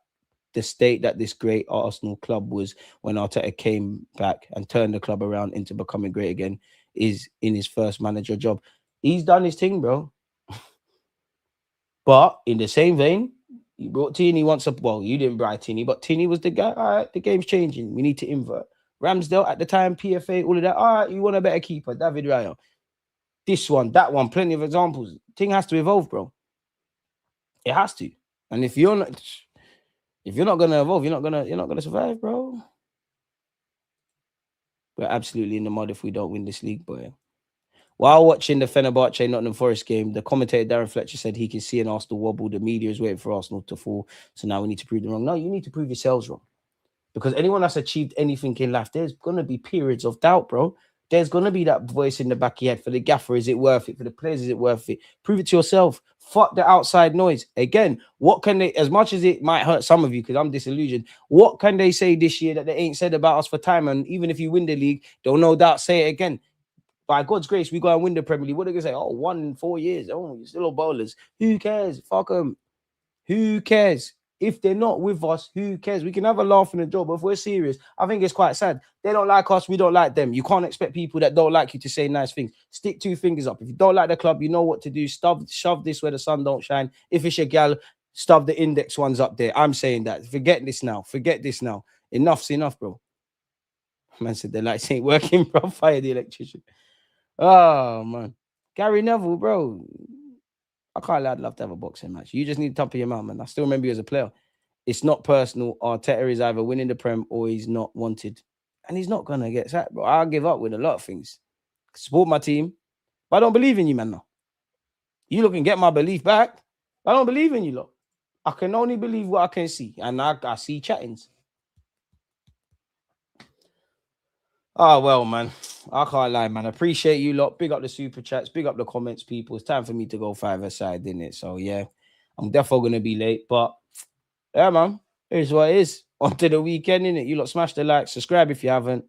the state that this great Arsenal club was when Arteta came back and turned the club around into becoming great again is in his first manager job. He's done his thing, bro. But in the same vein, you brought Tini once up. Well, you didn't buy Tini, but Tini was the guy. All right, the game's changing. We need to invert. Ramsdale at the time, PFA, all of that. All right, you want a better keeper, David Raya. This one, that one, plenty of examples. Thing has to evolve, bro. It has to. And if you're not gonna evolve, you're not gonna survive, bro. We're absolutely in the mud if we don't win this league, boy. While watching the Fenerbahce Nottingham Forest game, the commentator Darren Fletcher said he can see an Arsenal wobble. The media is waiting for Arsenal to fall. So now we need to prove them wrong. No, you need to prove yourselves wrong. Because anyone that's achieved anything in life, there's gonna be periods of doubt, bro. There's going to be that voice in the back of your head. For the gaffer, is it worth it? For the players, is it worth it? Prove it to yourself. Fuck the outside noise. Again, what can they, as much as it might hurt some of you, because I'm disillusioned, what can they say this year that they ain't said about us for time? And even if you win the league, they'll no doubt say it again. By God's grace, we go and win the Premier League. What are they going to say? Oh, 1 in 4 years. Oh, you're still bowlers. Who cares? Fuck them. Who cares? If they're not with us, who cares? We can have a laugh in the job, but if we're serious, I think it's quite sad. They don't like us, we don't like them. You can't expect people that don't like you to say nice things. Stick 2 fingers up. If you don't like the club, you know what to do. Shove this where the sun don't shine. If it's your gal, stuff the index ones up there. I'm saying that. Forget this now. Forget this now. Enough's enough, bro. Man said the lights ain't working, bro. Fire the electrician. Oh, man. Gary Neville, bro. I can't lie, I'd love to have a boxing match. You just need to top of your mouth, man. I still remember you as a player. It's not personal. Arteta is either winning the Prem or he's not wanted. And he's not going to get sacked, bro. I'll give up with a lot of things. Support my team. But I don't believe in you, man, now. You look and get my belief back. I don't believe in you, lot. I can only believe what I can see. And I see chattings. Oh, well, man. I can't lie, man. Appreciate you lot. Big up the super chats. Big up the comments, people. It's time for me to go 5-a-side, isn't it? So, yeah. I'm definitely going to be late. But, yeah, man. Here's what it is. On to the weekend, innit? You lot smash the like. Subscribe if you haven't.